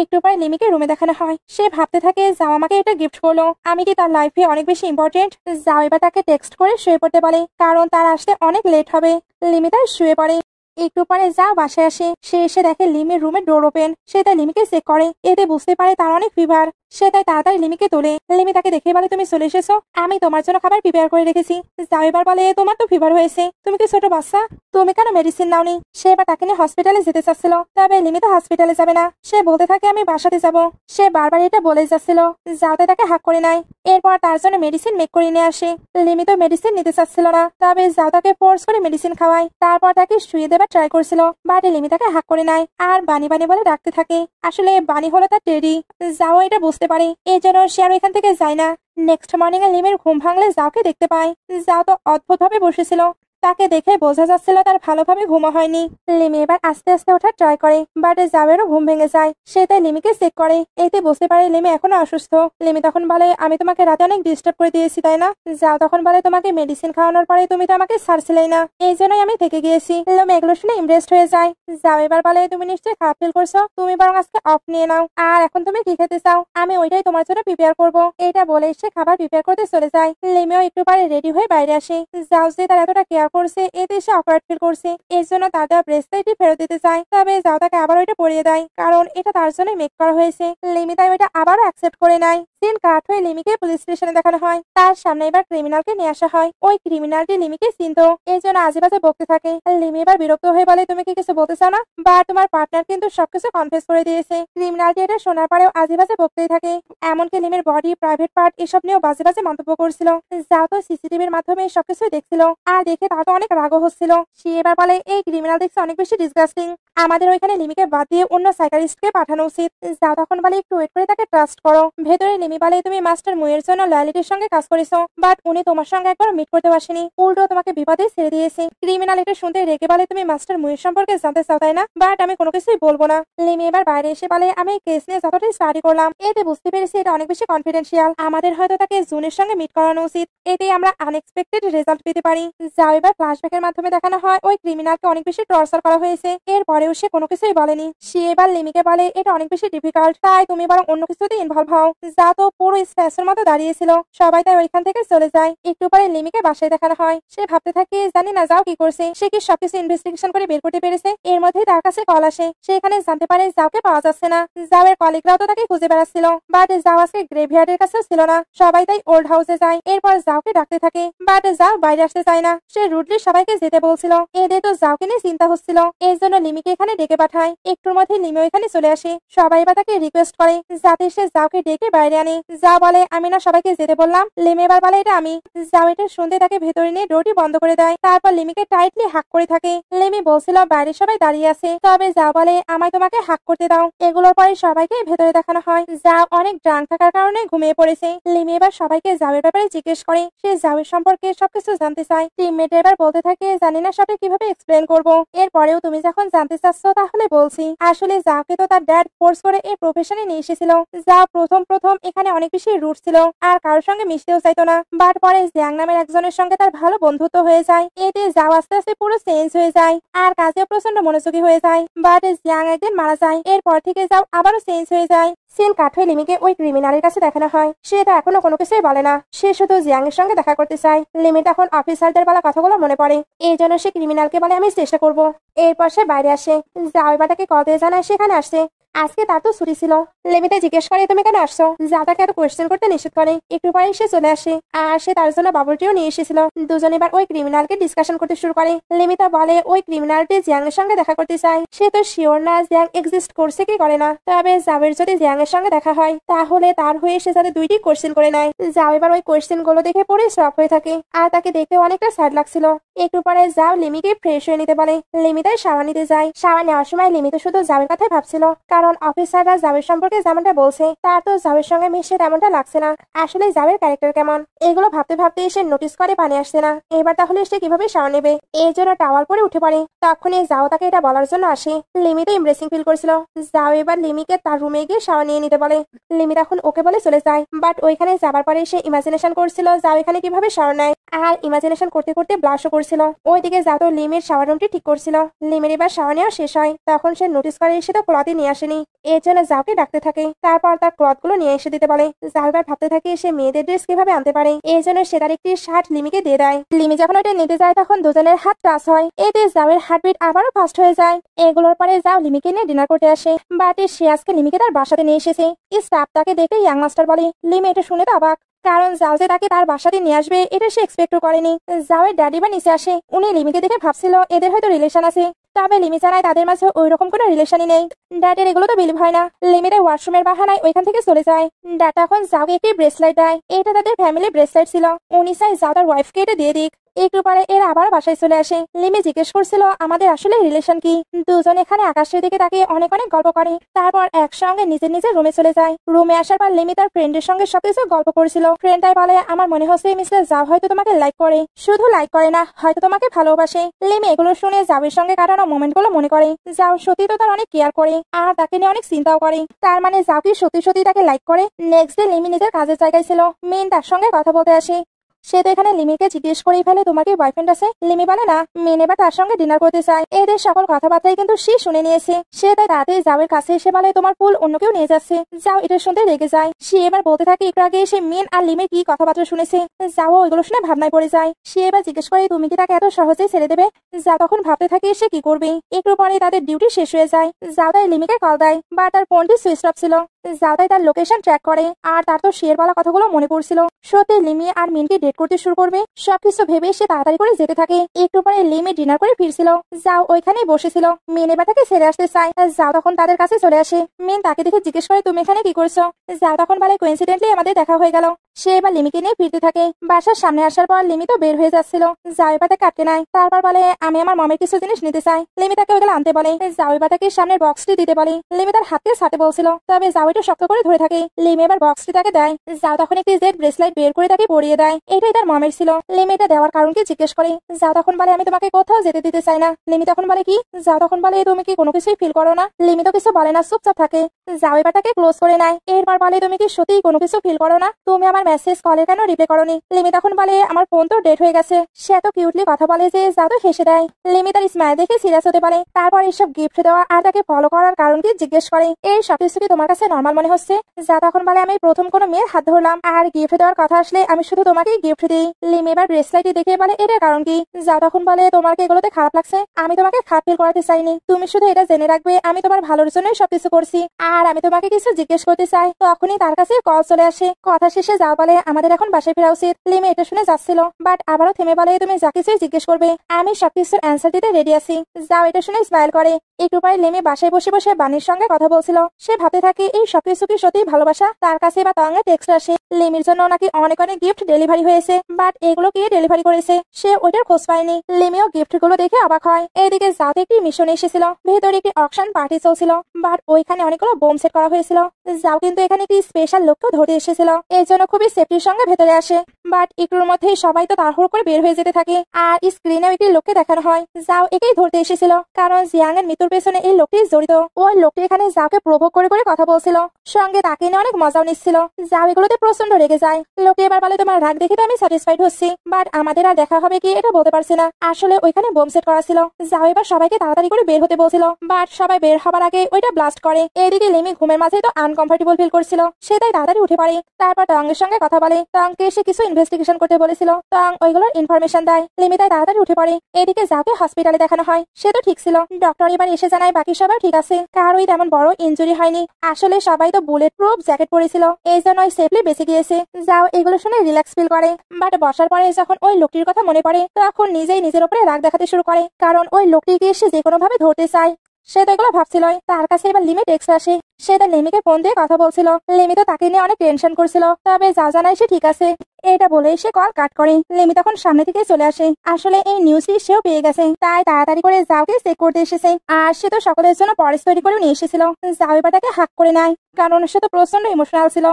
একটু পরে লিমিকে রুমে দেখানো হয়। সে ভাবতে থাকে যাও আমাকে এটা গিফট করলো, আমি কি তার লাইফে অনেক বেশি ইম্পর্টেন্ট। যাও এবার তাকে টেক্সট করে শুয়ে পড়তে বলে, কারণ তার আসতে অনেক লেট হবে। লিমি তাই শুয়ে পড়ে। একটু পরে যাও বাসায় আসে। সে এসে দেখে লিমির রুমের ডোর ওপেন। সে তাই লিমিকে চেক করে, এতে বুঝতে পারে তার অনেক ফিভার। সে তাই তাড়াতাড়ি লিমিকে তোলে। লিমি তাকে দেখে বলে তুমি চলে এসেছো, আমি তোমার জন্য খাবার প্রিপেয়ার করে রেখেছি। যাও এবার বলে তোমার তো ফিভার হয়েছে, তুমি কি ছোট বাচ্চা, তুমি কেন মেডিসিন নাওনি। সে এবার তাকে নিয়ে হসপিটালে যেতে চাচ্ছিল, তবে লিমি তো হসপিটালে যাবে না। সে বলতে থাকে আমি বাসাতে যাব। সে বারবার এটা বলে যাচ্ছিল। যাওতে তাকে হাক করে নেয়। এরপর তার জন্য মেডিসিন মেক করে নিয়ে আসে। লিমি তো মেডিসিন নিতে চাচ্ছিল না, তবে যাও তাকে ফোর্স করে মেডিসিন খাওয়ায়। তারপর তাকে শুয়ে দেবার ট্রাই করছিল, বাট লিমি তাকে হাক করে নেয় আর বানি বানি বলে ডাকতে থাকে। আসলে বানি হলো তার টেডি। যাও এটা বুঝতে পারে, এই জন্য সে আর এখান থেকে যায় না। নেক্সট মর্নিং এ লিমির ঘুম ভাঙলে যাওকে দেখতে পায়। যাও তো অদ্ভুত ভাবে বসেছিল, তাকে দেখে বোঝা যাচ্ছিল তার ভালোভাবে ঘুমা হয়নি। লিমি এবার আস্তে আস্তে ওঠার ট্রাই করে, বাট যাওয়েরও ঘুম ভেঙে যায়। সে তাই লিমিকে চেক করে, এতে বুঝতে পারে লিমি এখনো অসুস্থ। লিমি তখন বলে আমি তোমাকে রাতে অনেক ডিস্টার্ব করে দিয়েছি তাই না। যাও তখন বলে তোমাকে মেডিসিন খাওয়ানোর পরে তুমি তো আমাকে ছাড়ছিলেই না, এই জন্যই আমি থেকে গিয়েছি। লিমি এগুলো শুনে ইমপ্রেসড হয়ে যায়। যাও এবার বলে তুমি নিশ্চয়ই খারাপ ফিল করছো, তুমি বরং আজকে অফ নিয়ে নাও। আর এখন তুমি কি খেতে চাও, আমি ওইটাই তোমার জন্য প্রিপেয়ার করবো। এটা বলে সে খাবার প্রিপেয়ার করতে চলে যায়। লিমিও একটু পরে রেডি হয়ে বাইরে আসে। যাও যে তার এতটা কেয়ার করছে, এতে সে অকওয়ার্ড ফিল করছে। এর জন্য তার দেওয়া ব্রেসলেটটি ফেরত দিতে চায়, তবে যাও তাকে আবার ওইটা পরিয়ে দেয়, কারণ এটা তার জন্য মেক করা হয়েছে। লিমি তাই ওইটা আবারও অ্যাকসেপ্ট করে নেয়। সিন কাট হয়ে লিমিকে পুলিশ স্টেশনে দেখানো হয়। তার সামনে এবার ক্রিমিনালকে নিয়ে আসা হয়। ওই ক্রিমিনালটি লিমিকে চিনত, এই জন্য আজেবাজে বকতে থাকে। লিমি এবার বিরক্ত হয়ে বলে তুমি কি কিছু বলতে চাও না, বা তোমার পার্টনার কিন্তু সবকিছু কনফেস করে দিয়েছে। ক্রিমিনালটি এটা শোনার পরেও আজেবাজে বকতেই থাকে। এমনকি লিমির বডি, প্রাইভেট পার্ট এসব নিয়েও বাজে বাজে মন্তব্য করছিল। যাও তো সিসিটিভির মাধ্যমে সবকিছু দেখছিল, আর দেখে তার তো অনেক রাগও হচ্ছিল। সে এবার বলে এই ক্রিমিনাল দেখছে অনেক বেশি ডিসগাস্টিং, আমাদের ওইখানে লিমিকে বাদ দিয়ে অন্য সাইকারিস্টকে পাঠানো উচিত। যাও তখন বলে একটু ওয়েট করে তাকে ট্রাস্ট করো। ভেতরে লিমি বলে তুমি মাস্টার মুয়ের জন্য লয়ালিটির সঙ্গে কাজ করেছো, বাট উনি তোমার সঙ্গে একবার মিট করতে আসেনি, উল্টো তোমাকে বিপদে ছেড়ে দিয়েছে। ক্রিমিনাল এটা শুনতে রেগে বলে তুমি মাস্টার মুয়ের সম্পর্কে জানতে চাও তাই না, বাট আমি কোনো কিছুই বলবো না। লিমি এবার বাইরে এসে বলে আমি এই কেস নিয়ে যতটা স্টাডি করলাম, এতে বুঝতে পেরেছি এটা অনেক বেশি কনফিডেন্সিয়াল, আমাদের হয়তো তাকে জুনের সঙ্গে মিট করানো উচিত, এতে আমরা আনএক্সপেক্টেড রেজাল্ট পেতে পারি। যাও এবার ফ্ল্যাশব্যাকের মাধ্যমে দেখানো হয় ওই ক্রিমিনালকে অনেক বেশি টর্চার করা হয়েছে, এরপরেও সে কোনো কিছুই বলেনি। সে এবার লিমিকে বলে এটা অনেক বেশি ডিফিকাল্ট, তাই তুমি বরং অন্য কিছুতে ইনভলভ হও। যা তো পুরো স্ট্যাচুর মতো দাঁড়িয়েছিল, সবাই তাই ওইখান থেকে চলে যায়। একটু পরে লিমিকে বাসায় দেখানো হয়। সে ভাবতে থাকে জানি না যাও কি করছে, সে কি সবকিছু ইনভেস্টিগেশন করে বের করতে পেরেছে। এর মধ্যেই তার কাছে কল আসে। সে এখানে জানতে পারে যাওকে পাওয়া যাচ্ছে না। যাওয়ের কলিগরাও তো তাকে খুঁজে বেড়াচ্ছিল, বাট যাও আজকে গ্রেভইয়ার্ডের কাছেও ছিল না। সবাই তাই ওল্ড হাউসে যায়। এরপর যাওকে ডাকতে থাকে, বাট যাও বাইরে আসতে চায় না। সে রুডলি সবাইকে যেতে বলছিল, এদের তো যাওকে নিয়ে চিন্তা হচ্ছিল, এর জন্য লিমিকে এখানে ডেকে পাঠায়। একটুর মধ্যে লিমিও এখানে চলে আসে। সবাই বা তাকে রিকোয়েস্ট করে যাতে সে যাওকে ডেকে বাইরে আনে। যা বলে আমি না সবাইকে যেতে বললাম। লিমি এবার বলে এটা আমি। যাও এটা শুনতে তাকে ভেতরে নিয়ে ডোরটি বন্ধ করে দেয়। তারপর লিমিকে টাইটলি হাক করে থাকে। লিমি বলছিল বাইরে সবাই দাঁড়িয়ে আছে, তবে যা বলে আমায় তোমাকে হাক করতে দাও। এগুলোর পরে সবাইকে ভেতরে দেখানো হয়। যাও অনেক ড্রাঙ্ক থাকার কারণে ঘুমিয়ে পড়েছে। লিমি এবার সবাইকে যাওয়ের ব্যাপারে জিজ্ঞেস করে। সে যাওয়ের সম্পর্কে সবকিছু জানতে চায়। টিমমেট এবার বলতে থাকে জানি না সবটা কিভাবে এক্সপ্লেন করবো, এরপরেও তুমি যখন জানতে চাচ্ছ তাহলে বলছি। আসলে যাওকে তো তার ড্যাড ফোর্স করে এই প্রফেশনে নিয়ে এসেছিল। যা প্রথম প্রথম এখানে অনেক বেশি রুট ছিল আর কারোর সঙ্গে মিশতেও চাইতো না, বাট পরে জিয়াং নামের একজনের সঙ্গে তার ভালো বন্ধুত্ব হয়ে যায়। এতে যাও আস্তে আস্তে পুরো চেঞ্জ হয়ে যায় আর কাজেও প্রচন্ড মনোযোগী হয়ে যায়। বাট জিয়াং একদিন মারা যায়। এরপর থেকে যাও আবারও চেঞ্জ হয়ে যায়। সিন কাট হয়ে লিমিকে ওই ক্রিমিনালের কাছে দেখানো হয়। সে তো এখনো কোনো কিছুই বলে না, সে শুধু জিয়াং এর সঙ্গে দেখা করতে চায়। লিমি তখন অফিসারদের বলা কথাগুলো মনে পড়ে, এই জন্য সে ক্রিমিনালকে বলে আমি চেষ্টা করবো। এরপর সে বাইরে আসে। যাও এবার তাকে কল দিয়ে জানায় সেখানে আসছে। আজকে তার তো ছুটি ছিল। লেমিতে জিজ্ঞেস করে তুমি কেন আসছো। যা তাকে এত কোয়েশ্চেন করতে নিষেধ করে। একটু পরে সে চলে আসে আর সে তার জন্য বাবুলটিও নিয়ে এসেছিল। দুজন এবার ওই ক্রিমিনালকে ডিসকাশন করতে শুরু করে। লেমিতা বলে ওই ক্রিমিনালটি জিয়াং এর সঙ্গে দেখা করতে চায়। সে তো শিওর না জিয়াং এক্সিস্ট করছে কি করে না, তবে জাওয়ের যদি জিয়াং এর সঙ্গে দেখা হয় তাহলে তার হয়ে সে যাতে দুইটি কোয়েশ্চেন করে নেয়। যাও এবার ওই কোয়েশ্চেন গুলো দেখে পরে স্টপ হয়ে থাকে আর তাকে দেখতে অনেকটা স্যাড লাগছিল। একটু পরে যাও লিমিকে ফ্রেশ হয়ে নিতে বলে। লিমি তাই শাওয়ার নিতে যায়। শাওয়ার নেওয়ার সময় লিমি তো শুধু জাওয়ের কথাই ভাবছিল, কারণ অফিসাররা জাওয়ের সম্পর্কে যেমনটা বলছে তার তো জাওয়ের সঙ্গে মিশে তেমনটা লাগছে না। আসলে জাওয়ের ক্যারেক্টার কেমন এগুলো ভাবতে ভাবতে এসে নোটিস করে পানি আসছে না। এবার তাহলে সে কিভাবে শাওয়ার নেবে, এই জন্য টাওয়াল পরে উঠে পড়ে। তখনই যাও তাকে এটা বলার জন্য আসে। লিমি তো ইমপ্রেসিং ফিল করছিল। যাও এবার লিমিকে তার রুমে গিয়ে শাওয়ার নিয়ে নিতে বলে। লিমি তখন ওকে বলে চলে যায়, বাট ওইখানে যাবার পরে সে ইমাজিনেশন করছিল যাও এখানে কিভাবে শাওয়ার নেয়, আর ইমাজিনেশন করতে করতে ব্লাশও করছিল। ওইদিকে যাও তো লিমির শাওয়ার রুমটি ঠিক করছিল। লিমির এবার শাওয়ার নেওয়া শেষ হয়, তখন সে নোটিস করে সে তো ক্লথই নিয়ে আসেনি। এর জন্য যাওকে ডাকতে থাকে, তারপর তার ক্লথ গুলো নিয়ে এসে দিতে বলে। যাও এবার ভাবতে থাকে সে মেয়েদের ড্রেস কিভাবে আনতে পারে, এই জন্য সে তার একটি শার্ট লিমিকে দিয়ে দেয়। লিমি যখন ওটা নিতে যায় তখন দুজনের হাত টাচ হয়, এতে যাওয়ের হার্টবিট আবারও ফাস্ট হয়ে যায়। এগুলোর পরে যাও লিমিকে নিয়ে ডিনার করতে আসে, বাট সে আজকে লিমিকে তার বাসাতে নিয়ে এসেছে। স্টাফ তাকে দেখে ইয়াং মাস্টার বলে। লিমি এটা শুনে তো অবাক, কারণ যাও যে তাকে তার বাসাতে নিয়ে আসবে এটা সে এক্সপেক্টও করেনি। যাওয়ের ড্যাডি বা নিচে আসে, উনি লিমিকে দেখে ভাবছিল এদের হয়তো রিলেশন আছে, তবে লিমি জানায় তাদের মাঝে ওই রকম কোনো রিলেশনই নেই। ড্যাডের এগুলো তো বিলিভ হয় না। লিমির ওয়াশরুমের বাহানায় ওইখান থেকে চলে যায়। ড্যাড এখন যাওকে একটি ব্রেসলেট দেয়, এটা তাদের ফ্যামিলি ব্রেসলেট ছিল, উনি চাই যাও তার ওয়াইফকে এটা দিয়ে দিক। একটু পরে এরা আবার বাসায় চলে আসে। লিমি জিজ্ঞেস করছিল আমাদের আসলে রিলেশন কি। দুজন এখানে আকাশের দিকে তাকে অনেক অনেক গল্প করে, তারপর একসঙ্গে নিজের নিজের রুমে চলে যায়। রুমে আসার পর লিমি তার ফ্রেন্ডের সঙ্গে সবকিছু গল্প করছিল। ফ্রেন্ড তাই বলে আমার মনে হচ্ছে মিস্টার যাও হয়তো তোমাকে লাইক করে, শুধু লাইক করে না হয়তো তোমাকে ভালোবাসে। লিমি এগুলো শুনে যাওয়ের সঙ্গে কাটানো মোমেন্ট গুলো মনে করে। যাও সত্যি তো তার অনেক কেয়ার করে আর তাকে নিয়ে অনেক চিন্তাও করে, তার মানে যাও কি সত্যি সত্যি তাকে লাইক করে। নেক্সট ডে লিমি নিজের কাজের জায়গায় ছিল, মেন তার সঙ্গে কথা বলতে আসে। সে তো এখানে লিমিকে জিজ্ঞেস করেই ফেলে তোমার কি বয়ফ্রেন্ড আছে। লিমি বলে না, মেন এবার তার সঙ্গে ডিনার করতে চায়। এদের সকল কথাবার্তাই কিন্তু সে শুনে নিয়েছে। সে তাই তাড়াতাড়ি যাওয়ের কাছে এসে বলে তোমার ফুল অন্য কেউ নিয়ে যাচ্ছে। যাও এটা শুনতে রেগে যায়। সে এবার বলতে থাকে একটু আগে সে মেন আর লিমির কি কথাবার্তা শুনেছে। যাও ওইগুলো শুনে ভাবনায় পড়ে যায়। সে এবার জিজ্ঞেস করে তুমি কি তাকে এত সহজেই ছেড়ে দেবে। যাও তখন ভাবতে থাকে সে কি করবে। একটু পরে তাদের ডিউটি শেষ হয়ে যায়। যাও তাই লিমিকে কল দেয়, বা তার ফোনটি সুইচ অফ ছিল। যাও তাই তার লোকেশন ট্র্যাক করে, আর তার তো শের বলা কথাগুলো মনে পড়ছিল। সত্যি লিমি আর মিনকে ডেট করতে শুরু করবে। সবকিছু ভেবে সে তাড়াতাড়ি করে যেতে থাকে। একটু পরে লিমি ডিনার করে ফিরছিল। যাও ওইখানেই বসেছিল। মিন এবার তাকে ছেড়ে আসতে চায়। যাও তখন তাদের কাছে চলে আসে। মিন তাকে দেখে জিজ্ঞেস করে তুমি এখানে কি করছো। যাও তখন বলে কোইন্সিডেন্টলি আমাদের দেখা হয়ে গেল। সে এবার লিমিকে নিয়ে ফিরতে থাকে। বাসার সামনে আসার পর লিমি তো বের হয়ে যাচ্ছিল। যাও এবার তাকে আটকে নেয়, তারপর বলে আমি আমার মমের কিছু জিনিস নিতে চাই। লিমি তাকে ওইগুলো আনতে বলে। যাও এবার তাকে সামনের বক্সটি দিতে বলে। লিমি তার হাতকে ছাড়তে বলছিল, তবে যাও একটু শক্ত করে ধরে থাকে। লিমি এবার বক্সটি তাকে দেয়। যাও তখন একটি জেড ব্রেসলেট বের করে তাকে পরিয়ে দেয়। এটাই তার মমের ছিল। লিমি এটা দেওয়ার কারণ কি জিজ্ঞেস করে। যাও তখন বলে আমি তোমাকে কোথাও যেতে দিতে চাই না। লিমি তখন বলে কি। যাও তখন বলে তুমি কি কোনো কিছুই ফিল করো না। লিমি তো কিছু বলে না, চুপচাপ থাকে। যাও এবার তাকে ক্লোজ করে নেয়। এরপর বলে তুমি কি সত্যি কোনো কিছু ফিল করো না, তুমি আমার মেসেজ কলে কেন রিপ্লাই করোনি। লিমি তখন বলে আমার ফোন তো ডেট হয়ে গেছে। সে এত কিউটলি কথা বলে যে যাও তো হেসে দেয়। লিমি তার স্মাইল দেখে সিরিয়াস হতে পারে। তারপর এইসব গিফট দেওয়া আর তাকে ফলো করার কারণ কি জিজ্ঞেস করে। এই সবকিছু কি তোমার কাছে নর্মাল মনে হচ্ছে। যা তখন বলে আমি প্রথম কোনো মেয়ের হাত ধরলাম, আর গিফট দেওয়ার কথা আসলে আমি শুধু তোমাকেই গিফট দিই। লিমি এবার ব্রেসলেটটি দেখে বলে এটার কারণ কি। যা তখন বলে তোমার কি এগুলোতে খারাপ লাগছে। আমি তোমাকে খারাপ ফিল করাতে চাইনি, তুমি শুধু এটা জেনে রাখবে আমি তোমার ভালোর জন্যই সবকিছু করছি। আর আমি তোমাকে কিছু জিজ্ঞেস করতে চাই। তখনই তার কাছে কল চলে আসে। কথা শেষে যাও বলে আমাদের এখন বাসায় ফেরা উচিত। লিমি এটা শুনে যাচ্ছিল, বাট আবারও থেমে বলে তুমি যা কিছুই জিজ্ঞেস করবে আমি সবকিছুর অ্যান্সার দিতে রেডি আছি। যাও এটা শুনে স্মাইল করে। একটু পরে লিমি বাসায় বসে বসে বানির সঙ্গে কথা বলছিল। সে ভাবতে থাকে এই সবকিছু কি সত্যি ভালোবাসা। তার কাছে বা তঙ্গে টেক্সট আসে লিমির জন্য নাকি অনেক অনেক গিফট ডেলিভারি হয়েছে, বাট এগুলো কে ডেলিভারি করেছে সে ওইটার খোঁজ পায়নি। লিমিও গিফট গুলো দেখে অবাক হয়। এইদিকে যাতে একটি মিশন এসেছিল, ভেতরে একটি অকশন পার্টি চলছিল, বাট ওইখানে অনেকগুলো বোম সেট করা হয়েছিল। যাও কিন্তু এখানে একটি স্পেশাল লোককেও ধরে এসেছিল, এই জন্য খুবই সেফটির সঙ্গে ভেতরে আসে। বাট একটুর মধ্যেই সবাই তো তাড়াহুড়ো করে বের হয়ে যেতে থাকে, আর স্ক্রিনেও একটি লোককে দেখানো হয়। যাও একেই ধরতে এসেছিল, কারণ জিয়াং এর মৃত্যুর পেছনে এই লোকটি জড়িত। ওই লোকটি এখানে যাওকে প্রভোগ করে করে কথা বলছিল, সঙ্গে তাকে নিয়ে অনেক মজাও নিচ্ছিল। যাও এগুলোতে প্রচন্ড রেগে যায়। লোকটি এবার বলে তোমার রাগ দেখে তো আমি স্যাটিসফাইড হচ্ছি, বাট আমাদের আর দেখা হবে কি এটা বলতে পারছি না। আসলে ওইখানে বোম সেট করা ছিল। যাও এবার সবাইকে তাড়াতাড়ি করে বের হতে বলছিল, বাট সবাই বের হবার আগে ওইটা ব্লাস্ট করে। এইদিকে লিমি ঘুমের মাঝে তো আনকমফর্টেবল ফিল করছিল, সে তাই তাড়াতাড়ি উঠে পড়ে। তারপর টংয়ের সঙ্গে কথা বলে। টংকে সে কিছু ইনভেস্টিগেশন করতে বলেছিল, টং ওইগুলোর ইনফরমেশন দেয়। লিমি তাই তাড়াতাড়ি উঠে পড়ে। এদিকে যাওকে হসপিটালে দেখানো হয়, সে তো ঠিক ছিল। ডক্টর এবার এসে জানায় বাকি সবাই ঠিক আছে, কারোই তেমন বড় ইনজুরি হয়নি। আসলে সবাই তো বুলেট প্রুফ জ্যাকেট পরেছিল, এই জন্য সেফলি বেঁচে গিয়েছে। যাও এগুলো শুনে রিল্যাক্স ফিল করে, বাট বসার পরে যখন ওই লোকটির কথা মনে পড়ে তখন নিজেই নিজের উপরে রাগ দেখাতে শুরু করে, কারণ ওই লোকটিকে সে যে কোনো ভাবে ধরতে চায়। সে তো এগুলো ভাবছিল। তার কাছে এবার লিমি টেক্সট আসে। সে তার লিমিকে ফোন দিয়ে কথা বলছিল। লিমি তো তাকে নিয়ে অনেক টেনশন করছিল, তবে যা জানায় সে ঠিক আছে। এটা বলে সে কল কাট করে। লিমি তখন সামনে থেকে চলে আসে। আসলে এই নিউজটি সেও পেয়ে গেছে, তাই তাড়াতাড়ি করে যাওকে চেক করতে এসেছে। আর সে তো সকলের জন্য পরেশ তৈরি করে নিয়ে এসেছিল। যাও এবার তাকে হাক করে নেয়, কারণ সে তো প্রচন্ড ইমোশনাল ছিল।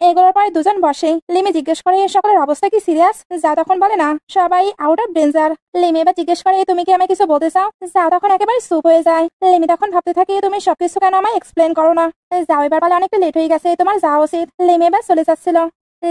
এগুলোর পরে দুজন বসে। লিমি জিজ্ঞেস করে সকলের অবস্থা কি সিরিয়াস? যা তখন বলে না, সবাই আউট অফ ডেঞ্জার। লিমি এবার জিজ্ঞেস করে তুমি কি আমায় কিছু বলতে চাও? যা তখন একেবারে চুপ হয়ে যায়। লিমি তখন ভাবতে থাকে তুমি সবকিছু কেন আমায় এক্সপ্লেন করো না? যাও এবার বলে অনেকটা লেট হয়ে গেছে, তোমার যাওয়া উচিত। লিমি এবার চলে যাচ্ছিল।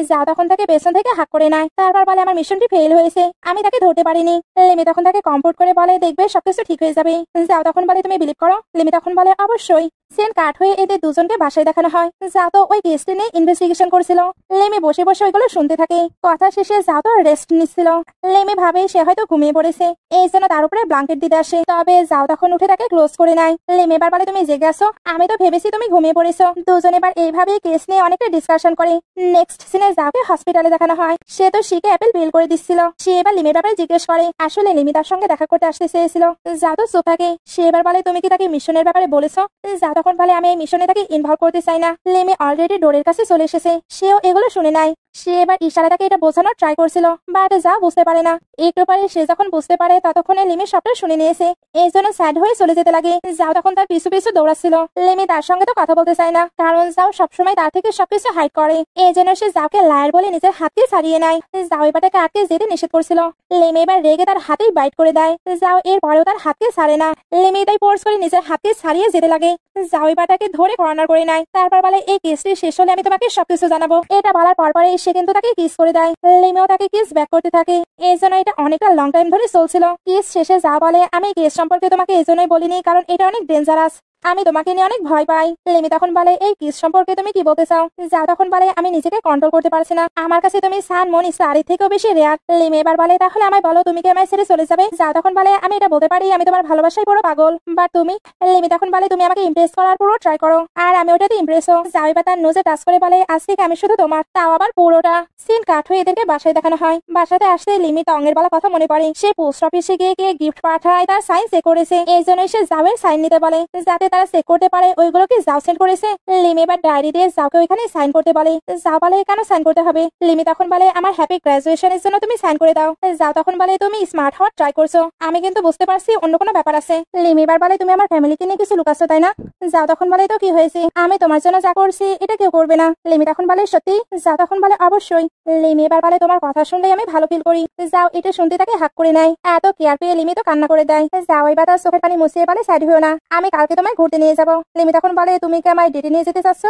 যা তখন তাকে পেছন থেকে হাক করে নেয়। তারপর বলে আমার মিশনটি ফেল হয়েছে, আমি তাকে ধরতে পারিনি। লিমি তখন তাকে কমফোর্ট করে বলে দেখবে সবকিছু ঠিক হয়ে যাবে। যাও তখন বলে তুমি বিলিভ করো? লিমি তখন বলে অবশ্যই। সিন কাট হয়ে এদের দুজনকে বাসায় দেখানো হয়। যা তো ওই কেসটি নিয়ে ইনভেস্টিগেশন করছিল। লিমি বসে বসে ওইগুলো শুনতে থাকে। কথা শেষে যা তো রেস্ট নিচ্ছিল। লিমি ভাবে সে হয়তো ঘুমিয়ে পড়েছে, এই জন্য তার উপরে ব্ল্যাঙ্কেট দিতে আসে। তবে যাও তখন উঠে তাকে ক্লোজ করে নেয়। লিমি এবার বলে তুমি জেগে আসো, আমি তো ভেবেছি তুমি ঘুমিয়ে পড়েছো। দুজন এবার এইভাবে কেস নিয়ে অনেকটা ডিসকাশন করে। নেক্সট সিনে যাওকে হসপিটালে দেখানো হয়। সে তো শিখে অ্যাপেল বিল করে দিচ্ছিল। সে এবার লিমির ব্যাপারে জিজ্ঞেস করে। আসলে লিমি তার সঙ্গে দেখা করতে আসতে চেয়েছিল। যা তো চুপ থাকে। সে এবার বলে তুমি কি তাকে মিশনের ব্যাপারে বলেছো? যা তখন বলে আমি এই মিশনে তাকে ইনভলভ করতে চাই না। লিমি অলরেডি ডোরের কাছে চলে এসেছে, সেও এগুলো শুনে নাই। সে এবার ইশারা তাকে এটা বোঝানোর ট্রাই করছিল, বাট যা বুঝতে পারে না। একটু পরে সে যখন বুঝতে পারে ততক্ষণে লিমি সবটা শুনে নিয়েছে। এই জন্য স্যাড হয়ে চলে যেতে লাগে। যাও তখন তার পিছু পিছু দৌড়াচ্ছিল। লিমি তার সঙ্গে তো কথা বলতে চায় না, কারণ যাও সবসময় তার থেকে সবকিছু হাইড করে। এই জন্য সে যাওকে লায়ার বলে নিজের হাতকে ছাড়িয়ে নেয়। যাও এবার তাকে আটকে যেতে নিষেধ করছিল। লিমি এবার রেগে তার হাতেই বাইট করে দেয়। যাও এর পরেও তার হাতকে ছাড়ে না। লিমি তাই ফোর্স করে নিজের হাতকে ছাড়িয়ে যেতে লাগে। যাও এবার তাকে ধরে কর্নার করে নেয়। তারপর বলে এই কেসটি শেষ হলে আমি তোমাকে সবকিছু জানাবো। এটা বলার পরে সে কিন্তু তাকে কিস করে দেয়। লিমিও তাকে কিস ব্যাক করতে থাকে। এই জন্য এটা অনেকটা লং টাইম ধরে চলছিল। কিস শেষে যা বলে আমি কেস সম্পর্কে তোমাকে এই জন্যই বলিনি, কারণ এটা অনেক ডেঞ্জারাস, আমি তোমাকে নিয়ে অনেক ভয় পাই। লিমি তখন বলে এই কিস সম্পর্কে তুমি কি বলতে চাও? যা তখন বলে আমি নিজেকে কন্ট্রোল করতে পারছি না, আমার কাছে তুমি সান মন ইসরার থেকেও বেশি রেয়ার। লিমি এবার বলে তাহলে আমায় বলো তুমি কি আমায় ছেড়ে চলে যাবে? যা তখন বলে আমি এটা বলতে পারি আমি তোমার ভালোবাসায় পুরো পাগল, বাট তুমি? লিমি তখন বলে তুমি আমাকে ইমপ্রেস করার পুরো ট্রাই করো, আর আমি ওটাতে ইমপ্রেস হো। যাও এবার তার নোজে টাচ করে বলে আজ থেকে আমি শুধু তোমার, তাও আবার পুরোটা। সিন কাট হয়ে এদেরকে বাসায় দেখানো হয়। বাসাতে আসতে লিমি টঙের বলা কথা মনে পড়ে। সে পোস্ট অফিসে গিয়ে গিফট পাঠায়, তার সাইন চেক করেছে। এই জন্যই সে যাওয়ের সাইন নিতে বলে, যাতে তারা চেক করতে পারে ওইগুলোকে যাও সেন্ড করেছে। লিমি এবার ডায়েরি দিয়ে যাওকে ওইখানে সাইন করতে বলে। যাও বলে কেন সাইন করতে হবে? লিমি তখন বলে আমার হ্যাপি গ্রাজুয়েশনের জন্য তুমি সাইন করে দাও। যাও তখন বলে তুমি স্মার্ট হওয়ার ট্রাই করছো, আমি কিন্তু বুঝতে পারছি অন্য কোনো ব্যাপার আছে। লিমি এবার বলে তুমি আমার ফ্যামিলিকে নিয়ে কিছু লুকাচ্ছ তাই না? যাও তখন বলে তো কি হয়েছে, আমি তোমার জন্য যা করছি এটা কেউ করবে না। লিমি তখন বলে সত্যি? যাও তখন বলে অবশ্যই। লিমি এবার বলে তোমার কথা শুনলেই আমি ভালো ফিল করি। যাও এটা শুনতে তাকে হাক করে নেয়। এত কেয়ার পেয়ে লিমি তো কান্না করে দেয়। যাও এবার তার চোখের পানি মুছিয়ে বলে স্যাড হয়েও না, আমি কালকে তোমায় ঘুরতে নিয়ে যাবো। লিমি তখন বলে তুমি কি আমায় ডেটে নিয়ে যেতে চাচ্ছ?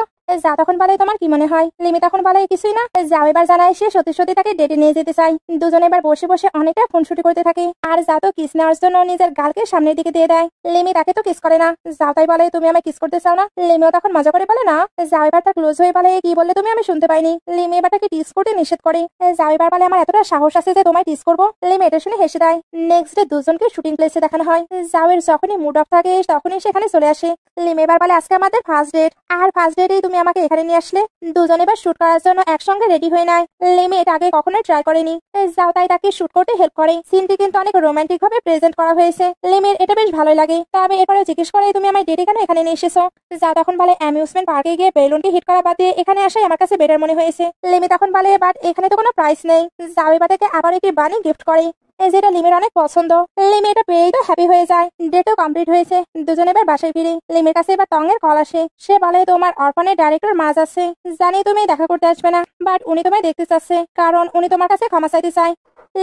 যা তখন বলে তোমার কি মনে হয়? লিমি তখন বলে কিছুই না। যাও এবার জানায় সে সত্যি সত্যি তাকে ডেটে নিয়ে যেতে চাই। দুজনে এবার বসে বসে অনেকটা ফোনশুটি করতে থাকে। আর যা তো কিস নেওয়ার জন্য নিজের গালকে সামনের দিকে দিয়ে দেয়। লিমি তাকে তো কিস করে না। যাও তাই বলে তুমি আমায় কিস করতে চাও না? লিমিও তখন মজা করে বলে না। যাও এবার তার ক্লোজ হয়ে বলে কি বললে তুমি? আমি শুনতে পাইনি। লিমি এবার তাকে টিস করতে নিষেধ করে। যাও এবার বলে আমার এতটা সাহস আছে যে তোমায় টিস করবো? লিমি এটা শুনে হেসে দেয়। নেক্সট ডে দুজনকে শুটিং প্লেসে দেখানো হয়। যাওয়ের যখনই মুড অফ থাকে তখনই সেখানে চলে আসে। লিমি এবার বলে আজকে আমাদের ফার্স্ট ডেট, আর ফার্স্ট ডেটেই তুমি আমাকে এখানে নিয়ে আসলে। দুজনে এবার শুট করার জন্য একসঙ্গে রেডি হয়ে নেয়। লিমি এটা আগে কখনোই ট্রাই করেনি। যাও তাই তাকে শুট করতে হেল্প করে। সিনটি কিন্তু অনেক রোমান্টিক ভাবে প্রেজেন্ট করা হয়েছে। লিমির এটা বেশ ভালোই লাগে। তবে এরপরে জিজ্ঞেস করে তুমি আমার ডেটে কেন এখানে নিয়ে এসেছো? যাও তখন বলে অ্যামিউজমেন্ট পার্কে গিয়ে বেলুনটি হিট করা বাদ দিয়ে এখানে আসাই আমার কাছে বেটার মনে হয়েছে। লিমি তখন বলে বাট এখানে তো কোনো প্রাইস নেই। যাও এবার তাকে আবার একটি বানি গিফট করে, যেটা লিমির অনেক পছন্দ। লিমি এটা পেয়েই তো হ্যাপি হয়ে যায়। ডেটও কমপ্লিট হয়েছে। দুজনে এবার বাসায় ফিরে। লিমির কাছে এবার টঙের কল আসে। সে বলে তোমার অরফানের ডাইরেক্টর মারা যাচ্ছে, জানি তুমি দেখা করতে আসবে না, বাট উনি তোমায় দেখতে চাচ্ছে, কারণ উনি তোমার কাছে ক্ষমা চাইতে চায়।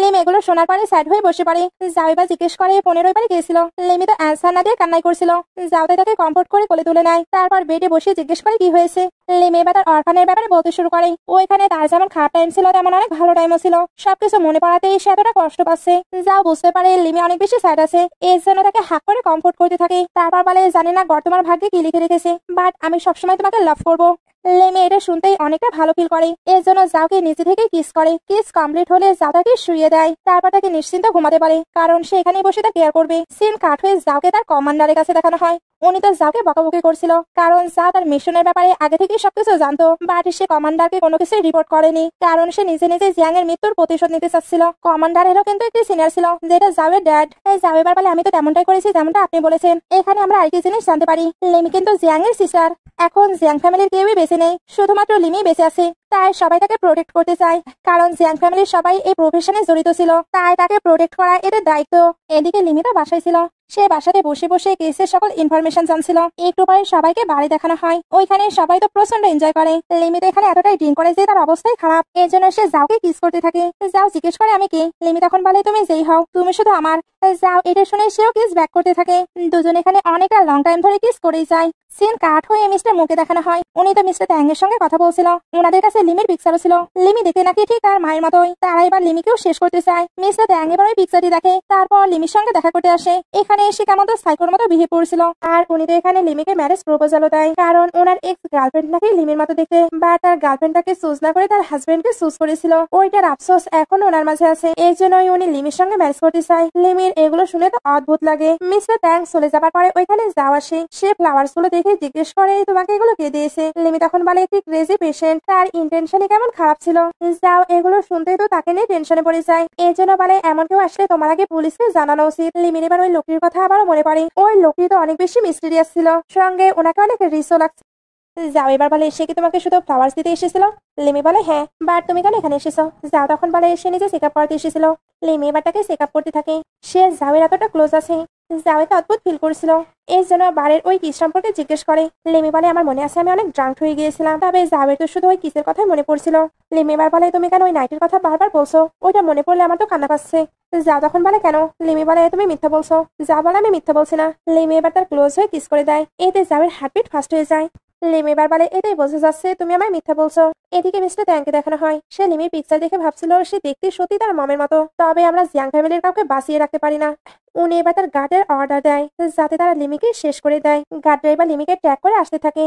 লিমি এগুলো শোনার পরে স্যাড হয়ে বসে পড়ে। যাও এবার জিজ্ঞেস করে 15 বারে গিয়েছিল। লিমি তো অ্যান্সার না দিয়ে কান্নাই করছিল। যাও তাই তাকে কমফোর্ট করে কোলে তুলে নেয়। তারপর বেডে বসে জিজ্ঞেস করে কি হয়েছে। লিমি এবার তার অরফানের ব্যাপারে বলতে শুরু করে। ও এখানে তার যেমন খারাপ টাইম ছিল তেমন অনেক ভালো টাইমও ছিল। সবকিছু মনে পড়াতেই সে এতটা কষ্ট পাচ্ছে। যাও বুঝতে পারে লিমি অনেক বেশি স্যাড আছে, এর জন্য তাকে হাক করে কমফোর্ট করতে থাকে। তারপর বলে জানি না গড তোমার ভাগ্যে কি লিখে রেখেছে, বাট আমি সবসময় তোমাকে লাভ করবো। লেমি এটা শুনতেই অনেকটা ভালো ফিল করে। এর জন্য জাওকে নিজে থেকে কিস করে। কিস কমপ্লিট হলে জাও তাকে শুইয়ে দেয়, তারপর তাকে নিশ্চিন্ত ঘুমাতে পারে, কারণ সে এখানে বসে তার কেয়ার করবে। সিন কাট হয়ে জাওকে তার কমান্ডারের কাছে দেখানো হয়। উনি তো জাওকে বকাবকি করছিল, কারণ জাও তার মিশনের ব্যাপারে আগে থেকেই সবকিছু জানতো, বাট সে কমান্ডারকে কোনো কিছুই রিপোর্ট করেনি, কারণ সে নিজে নিজে জিয়াং এর মৃত্যুর প্রতিশোধ নিতে চাচ্ছিল। কমান্ডারেরও কিন্তু একটি সিনিয়র ছিল, যেটা জাওয়ের ড্যাড। জাও এবার বলে, আমি তো তেমনটাই করেছি যেমনটা আপনি বলেছেন। এখানে আমরা আরেকটি জিনিস জানতে পারি, লেমি কিন্তু জিয়াং এর সিস্টার। এখন জিয়াং ফ্যামিলির কেউই বেঁচে নেই, শুধুমাত্র লিমি বেঁচে আছে। তাই সবাই তাকে প্রোটেক্ট করতে চায়, কারণ জিয়াং ফ্যামিলির সবাই এই প্রফেশনে জড়িত ছিল, তাই তাকে প্রোটেক্ট করা এদের দায়িত্ব। এদিকে লিমি তো বাসায় ছিল, সে বাসাতে বসে বসে কেসের সকল ইনফরমেশন জানছিল। একটু পরে সবাইকে বাড়ি দেখানো হয়, ওইখানে সবাই তো প্রচন্ড এনজয় করে। লিমি তো এখানে এতটাই ড্রিঙ্ক করে যে তার অবস্থাই খারাপ, এর জন্য সে জাওকে কিস করতে থাকে। জাও জিজ্ঞেস করে, আমি কে? লিমি তখন বলে, তুমি যেই হও, তুমি শুধু আমার। জাও এটা শুনে সেও কিস ব্যাক করতে থাকে। দুজন এখানে অনেকটা লং টাইম ধরে কিস করেই যায়। সিন কাট হয়ে মিস্টার মুকে দেখানো হয়। উনি তো মিস্টার ট্যাংয়ের সঙ্গে কথা বলছিল, ওনাদের কাছে লিমির পিকচারও ছিল। লিমি দেখতে নাকি ঠিক তার মায়ের মতোই, তারা এবার লিমিকেও শেষ করতে চায়। মিস্টার ট্যাং এবার ওই পিকচারটি দেখে, তারপর লিমির সঙ্গে দেখা করতে আসে। এখানে এসে কেমন তো সাইকোর মতো বিহেভ করছিল। আর উনি তো এখানে লিমিকে ম্যারেজ প্রপোজালও দেয়, কারণ ওনার এক্স গার্লফ্রেন্ড নাকি লিমির মতো দেখতে, বা তার গার্লফ্রেন্ডটাকে চুজ না করে তার হাজবেন্ডকে চুজ করেছিল। ওইটার আফসোস এখন ওনার মাঝে আছে, এই জন্যই উনি লিমির সঙ্গে ম্যারেজ করতে চায়। লিমির এগুলো শুনে তো অদ্ভুত লাগে। মিস্টার ট্যাং চলে যাবার পরে ওইখানে যাওয়া আসে। সে ফ্লাওয়ার্স গুলো দেখে জিজ্ঞেস করে, তোমাকে এগুলো কে দিয়েছে? লিমি তখন বলে, একটি ক্রেজি পেশেন্ট, তার ইন্টেনশনই কেমন খারাপ ছিল। যাও এগুলো শুনতেই তো তাকে নিয়ে টেনশনে পড়ে যায়। এই জন্য বলে, এমন কেউ আসলে তোমার আগে পুলিশকে জানানো উচিত। লিমির এবার ওই লোকটির কথা আবারও মনে পড়ে। ওই লোকটি তো অনেক বেশি মিস্টিরিয়াস ছিল, সঙ্গে ওনাকে অনেক রিসও লাগছে। যাও এবার বলে, সে কি তোমাকে শুধু ফ্লাওয়ার্স দিতে এসেছিল? লিমি বলে, হ্যাঁ, বাট তুমি কেন এখানে এসেছো? যাও তখন বলে, সে নিজে চেক আপ করাতে এসেছিল। লিমি এবার তাকে চেক আপ করতে থাকে। সে যাওয়ের এতটা ক্লোজ আছে, জাওয়াকে অদ্ভুত ফিল করছিল। এই জন্য বারের ওই কিস সম্পর্কে জিজ্ঞেস করে। লিমি বলে, আমার মনে আছে আমি অনেক ড্রাঙ্ক হয়ে গিয়েছিলাম, তবে জাওয়ের তো শুধু ওই কিসের কথাই মনে পড়ছিল। লিমি এবার বলে, তুমি কেন ওই নাইটের কথা বারবার বলছো? ওইটা মনে পড়লে আমার তো কান্না পাচ্ছে। যা তখন বলে, কেন? লিমি বলে, তুমি মিথ্যা বলছো। যা বলে, আমি মিথ্যা বলছি না। লিমি এবার তার ক্লোজ হয়ে কিস করে দেয়। এতে জাওয়ের হার্টবিট ফাস্ট হয়ে যায়। লিমি এবার বলে, এটাই বোঝা যাচ্ছে তুমি আমায় মিথ্যা বলছো। এদিকে মিস্টার ট্যাংকে দেখানো হয়। সে লিমির পিকচার দেখে ভাবছিল সে দেখতে সত্যি তার মমের মতো, তবে আমরা জিয়াং ফ্যামিলির কাউকে বাঁচিয়ে রাখতে পারি না। উনি এবার তার গার্ডের অর্ডার দেয় যাতে তারা লিমিকে শেষ করে দেয়। গার্ডরা এবার লিমিকে ট্র্যাক করে আসতে থাকে।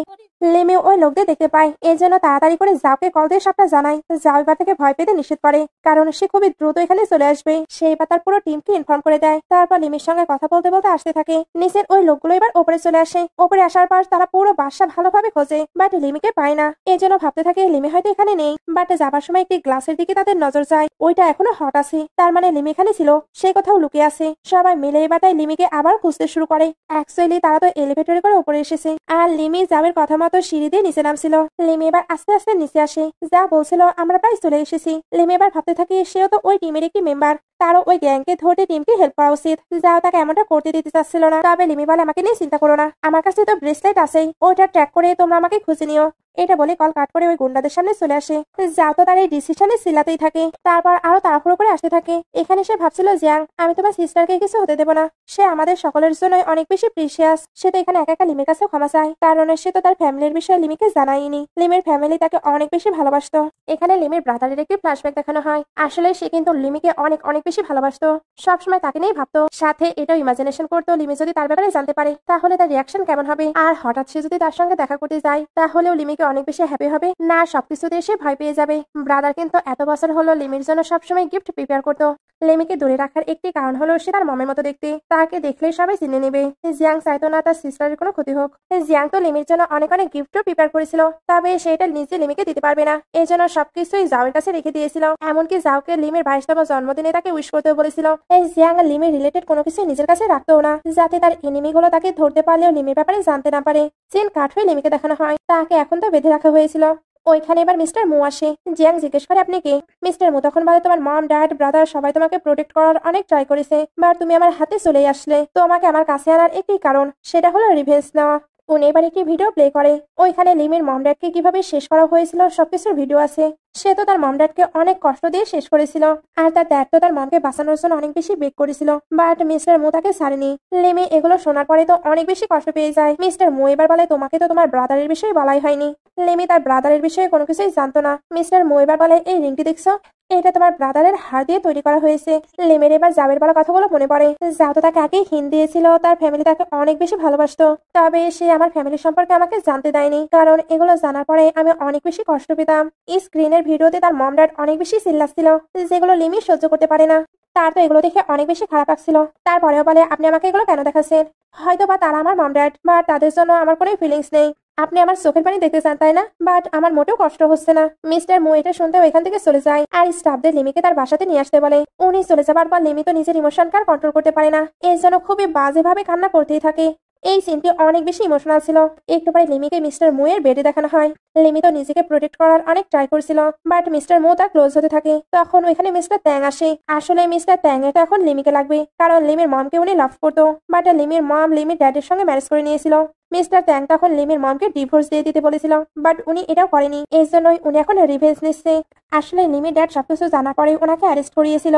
লিমি ওই লোকদের দেখতে পায়, এই জন্য তাড়াতাড়ি করে জাওকে কল দিয়ে সবটা জানায়। জাও এবার থেকে ভয় পেতে নিষেধ করে, কারণ সে খুবই দ্রুত এখানে চলে আসবে। সে এবার তার পুরো টিমকে ইনফর্ম করে দেয়। তারপর লিমির সঙ্গে কথা বলতে বলতে আসতে থাকে। নিচের ওই লোকগুলো এবার ওপরে চলে আসে। ওপরে আসার পর তারা পুরো বাসা ভালোভাবে খোঁজে, বাট লিমিকে পায় না। এই জন্য ভাবতে থাকে লিমি হয়তো এখানে নেই। বাট যাবার সময় একটি গ্লাসের দিকে তাদের নজর যায়, ওইটা এখনো হট আছে, তার মানে লিমি এখানে ছিল, সে কোথাও লুকিয়ে আছে। সবাই মিলে এবার তাই লিমিকে আবার খুঁজতে শুরু করে। অ্যাকচুয়ালি তারা তো এলিভেটরে করে উপরে এসেছে, আর লিমি জাবের কথা মতো সিঁড়ি দিয়ে নিচে নামছিল। লিমি এবার আস্তে আস্তে নিচে আসে। যা বলছিল, আমরা প্রায় চলে এসেছি। লিমি এবার ভাবতে থাকে সেও তো ওই টিমের একটি মেম্বার, তারও ওই গ্যাংকে ধরতে টিমকে হেল্প করা উচিত। যাও তাকে এমনটা করতে দিতে চাচ্ছিল না। তবে লিমি বলে, আমাকে নিয়ে চিন্তা করো না, আমার কাছে তো ব্রেসলেট আছেই, ওইটা ট্র্যাক করে তোমরা আমাকে খুঁজে নিও। এটা বলে কল কাট করে ওই গুন্ডাদের সামনে চলে আসে। যাও তো তার এই ডিসিশনে চিল্লাতেই থাকে। তারপর আরো তাড়াহুড়ো করে আসতে থাকে। এখানে সে ভাবছিল, জিয়াং, আমি তোমার সিস্টারকে কিছু হতে দেবো না। সে আমাদের সকলের জন্য অনেক বেশি প্রিশিয়াস। সে তো এখানে একা একা লিমির কাছেও ক্ষমা চায়, কারণ সে তো তার ফ্যামিলির বিষয়ে লিমিকে জানায়নি। লিমির ফ্যামিলি তাকে অনেক বেশি ভালোবাসতো। এখানে লিমির ব্রাদারের একটি ফ্ল্যাশব্যাক দেখানো হয়। আসলে সে কিন্তু লিমিকে অনেক অনেক বেশি ভালোবাসতো, সবসময় তাকে নিয়ে ভাবতো, সাথে এটাও ইমাজিনেশন করতো লিমি যদি তার ব্যাপারে জানতে পারে তাহলে তার রিয়াকশন কেমন হবে। আর হঠাৎ সে যদি তার সঙ্গে দেখা করতে যায় তাহলেও লিমিকে অনেক বেশি হ্যাপি হবে না, সবকিছুতে সে ভয় পেয়ে যাবে। ব্রাদার কিন্তু এত বছর হলো লিমির জন্য সবসময় গিফট প্রিপেয়ার করতো। লিমিকে দূরে রাখার একটি কারণ হলো সে তার মমের মতো দেখতে, তাকে দেখলেই সবাই চিনে নেবে। জিয়াং চাইতো না তার সিস্টারের কোনো ক্ষতি হোক। জিয়াং তো লিমির জন্য অনেক অনেক গিফটও প্রিপেয়ার করেছিল, তবে সেটা নিজে লিমিকে দিতে পারবে না, এই জন্য সবকিছুই জাওয়ের কাছে রেখে দিয়েছিল। এমনকি জাওকে লিমির 22তম জন্মদিনে তাকে উইশ করতেও বলেছিল। এই জিয়াং লিমির রিলেটেড কোনো কিছু নিজের কাছে রাখতো না, যাতে তার এনিমিগুলো তাকে ধরতে পারলেও লিমির ব্যাপারে জানতে না পারে। চিন কাট হয়ে লিমিকে দেখানো হয়, তাকে এখন তো বেঁধে রাখা হয়েছিল। ওইখানে এবার মিস্টার মু আসে। জিয়াং জিজ্ঞেস করে, আপনি কে? মিস্টার মু তখন বলে, তোমার মম, ড্যাড, ব্রাদার সবাই তোমাকে প্রোটেক্ট করার অনেক ট্রাই করেছে, বাট তুমি আমার হাতে চলেই আসলে। তোমাকে আমার কাছে আনার একটি কারণ, সেটা হলো রিভেঞ্জ নেওয়া। উনি এবার একটি ভিডিও প্লে করে। ওইখানে লিমির মম ড্যাডকে কিভাবে শেষ করা হয়েছিল সবকিছুর ভিডিও আছে। সে তো তার মম ড্যাডকে অনেক কষ্ট দিয়ে শেষ করেছিল, আর তার ড্যাড তো তার মমকে বাঁচানোর জন্য অনেক বেশি বেগ করেছিল, বাট মিস্টার মু তাকে ছাড়েনি। লিমি এগুলো শোনার পরে তো অনেক বেশি কষ্ট পেয়ে যায়। মিস্টার মু এবার বলে, তোমাকে তো তোমার ব্রাদারের বিষয়ে বলাই হয়নি। লিমি তার ব্রাদারের বিষয়ে কোনো কিছুই জানতো না। মিস্টার মু এবার বলে, এই রিংটি দেখছো? এটা তোমার ব্রাদারের হাড় দিয়ে তৈরি করা হয়েছে। লিমির এবার জাবের বলা কথাগুলো মনে পড়ে। যাও তো তাকে আগেই হিন্ট দিয়েছিল তার ফ্যামিলি তাকে অনেক বেশি ভালোবাসতো, তবে সে আমার ফ্যামিলি সম্পর্কে আমাকে জানতে দেয়নি, কারণ এগুলো জানার পরে আমি অনেক বেশি কষ্ট পেতাম। স্ক্রিনের ভিডিওতে তার মম ড্যাড অনেক বেশি চিল্লাচ্ছিল, যেগুলো লিমি সহ্য করতে পারে না। তার তো এগুলো দেখে অনেক বেশি খারাপ লাগছিল। তারপরেও বলে, আপনি আমাকে এগুলো কেন দেখাচ্ছেন? হয়তো বা তারা আমার মম ড্যাড, বা তাদের জন্য আমার কোনো ফিলিংস নেই। আপনি আমার চোখের পানি দেখতে চান তাই না? বাট আমার মোটেও কষ্ট হচ্ছে না। মিস্টার মু এটা শুনতে এখান থেকে চলে যায় আর স্টাফদের লিমিকে তার বাসাতে নিয়ে আসতে বলে। উনি চলে যাবার পর লিমি তো নিজের ইমোশনকে আর কন্ট্রোল করতে পারে না, এর জন্য খুবই বাজেভাবে কান্না করতেই থাকে। এই সিনটি অনেক বেশি ইমোশনাল ছিল। একটু পরে লিমিকে মিস্টার মু এর বেডে দেখানো হয়। লিমি তো নিজেকে প্রোটেক্ট করার অনেক ট্রাই করছিল, বাট মিস্টার মু তার ক্লোজ হতে থাকে। তখন ওইখানে মিস্টার ট্যাং আসে। আসলে মিস্টার ট্যাং এটা এখন লিমিকে লাগবে, কারণ লিমির মমকে উনি লাভ করতো, বাট লিমির মম লিমির ড্যাডের সঙ্গে ম্যারেজ করে নিয়েছিল। মিস্টার ট্যাং তখন লিমির মমকে ডিভোর্স দিয়ে দিতে বলেছিল, বাট উনি এটাও করেনি। এই জন্যই উনি এখন রিভেঞ্জ নিচ্ছে। আসলে লিমির ড্যাড সবকিছু জানার পরে ওনাকে অ্যারেস্ট করিয়েছিল।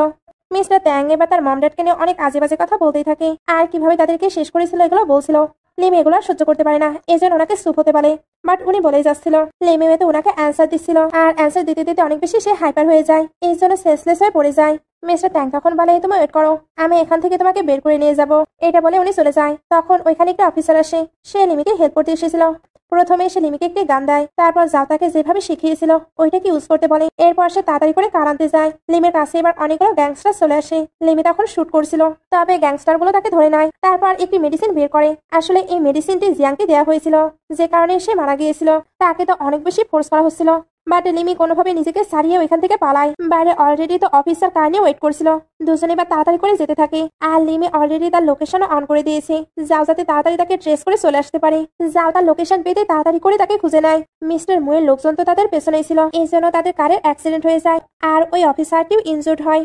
মিস্টার ট্যাং এবার তার মম ড্যাডকে নিয়ে অনেক আজে বাজে কথা বলতেই থাকে, আর কিভাবে তাদেরকে শেষ করেছিল এগুলো বলছিল। লিমি এগুলো সহ্য করতে পারে না, এই জন্য ওনাকে চুপ হতে বলে, বাট উনি বলেই যাচ্ছিল। লিমি তো ওনাকে অ্যান্সার দিচ্ছিল, আর অ্যান্সার দিতে দিতে অনেক বেশি সে হাইপার হয়ে যায়, এই জন্য সেন্সলেস হয়ে পড়ে যায়। মিস্টার ট্যাং তখন বলে, তুমি ওয়েট করো, আমি এখান থেকে তোমাকে বের করে নিয়ে যাব। এটা বলে উনি চলে যায়। তখন ওইখানে একটা অফিসার আসে, সে লিমিকে হেল্প করতে এসেছিল। প্রথমে সে লিমিকে একটি গান দেয়, তারপর যাও তাকে যেভাবে শিখিয়েছিল ওইটাকে ইউজ করতে বলে। এরপর সে তাড়াতাড়ি করে কার আনতে যায়। লিমির কাছে এবার অনেকগুলো গ্যাংস্টার চলে আসে। লিমি তখন শুট করছিল, তবে গ্যাংস্টার গুলো তাকে ধরে নেয়। তারপর একটি মেডিসিন বের করে। আসলে এই মেডিসিনটি জিয়াংকে দেওয়া হয়েছিল, যে কারণে সে মারা গিয়েছিল। তাকে তো অনেক বেশি ফোর্স করা হচ্ছিল, বাট লিমি কোনোভাবে নিজেকে সারিয়ে ওইখান থেকে পালায়। বাইরে অলরেডি তো অফিসার কার নিয়ে ওয়েট করছিল। দুজনে এবার তাড়াতাড়ি করে যেতে থাকে, আর লিমি অলরেডি তার লোকেশনও অন করে দিয়েছে, যাও যাতে তাড়াতাড়ি তাকে ট্রেস করে চলে আসতে পারে। যাও তার লোকেশন পেতে তাড়াতাড়ি করে তাকে খুঁজে নেয়। মিস্টার মুয়ের লোকজন তো তাদের পেছনেই ছিল, এই জন্য তাদের কারের অ্যাক্সিডেন্ট হয়ে যায়, আর ওই অফিসারটিও ইনজুর্ড হয়।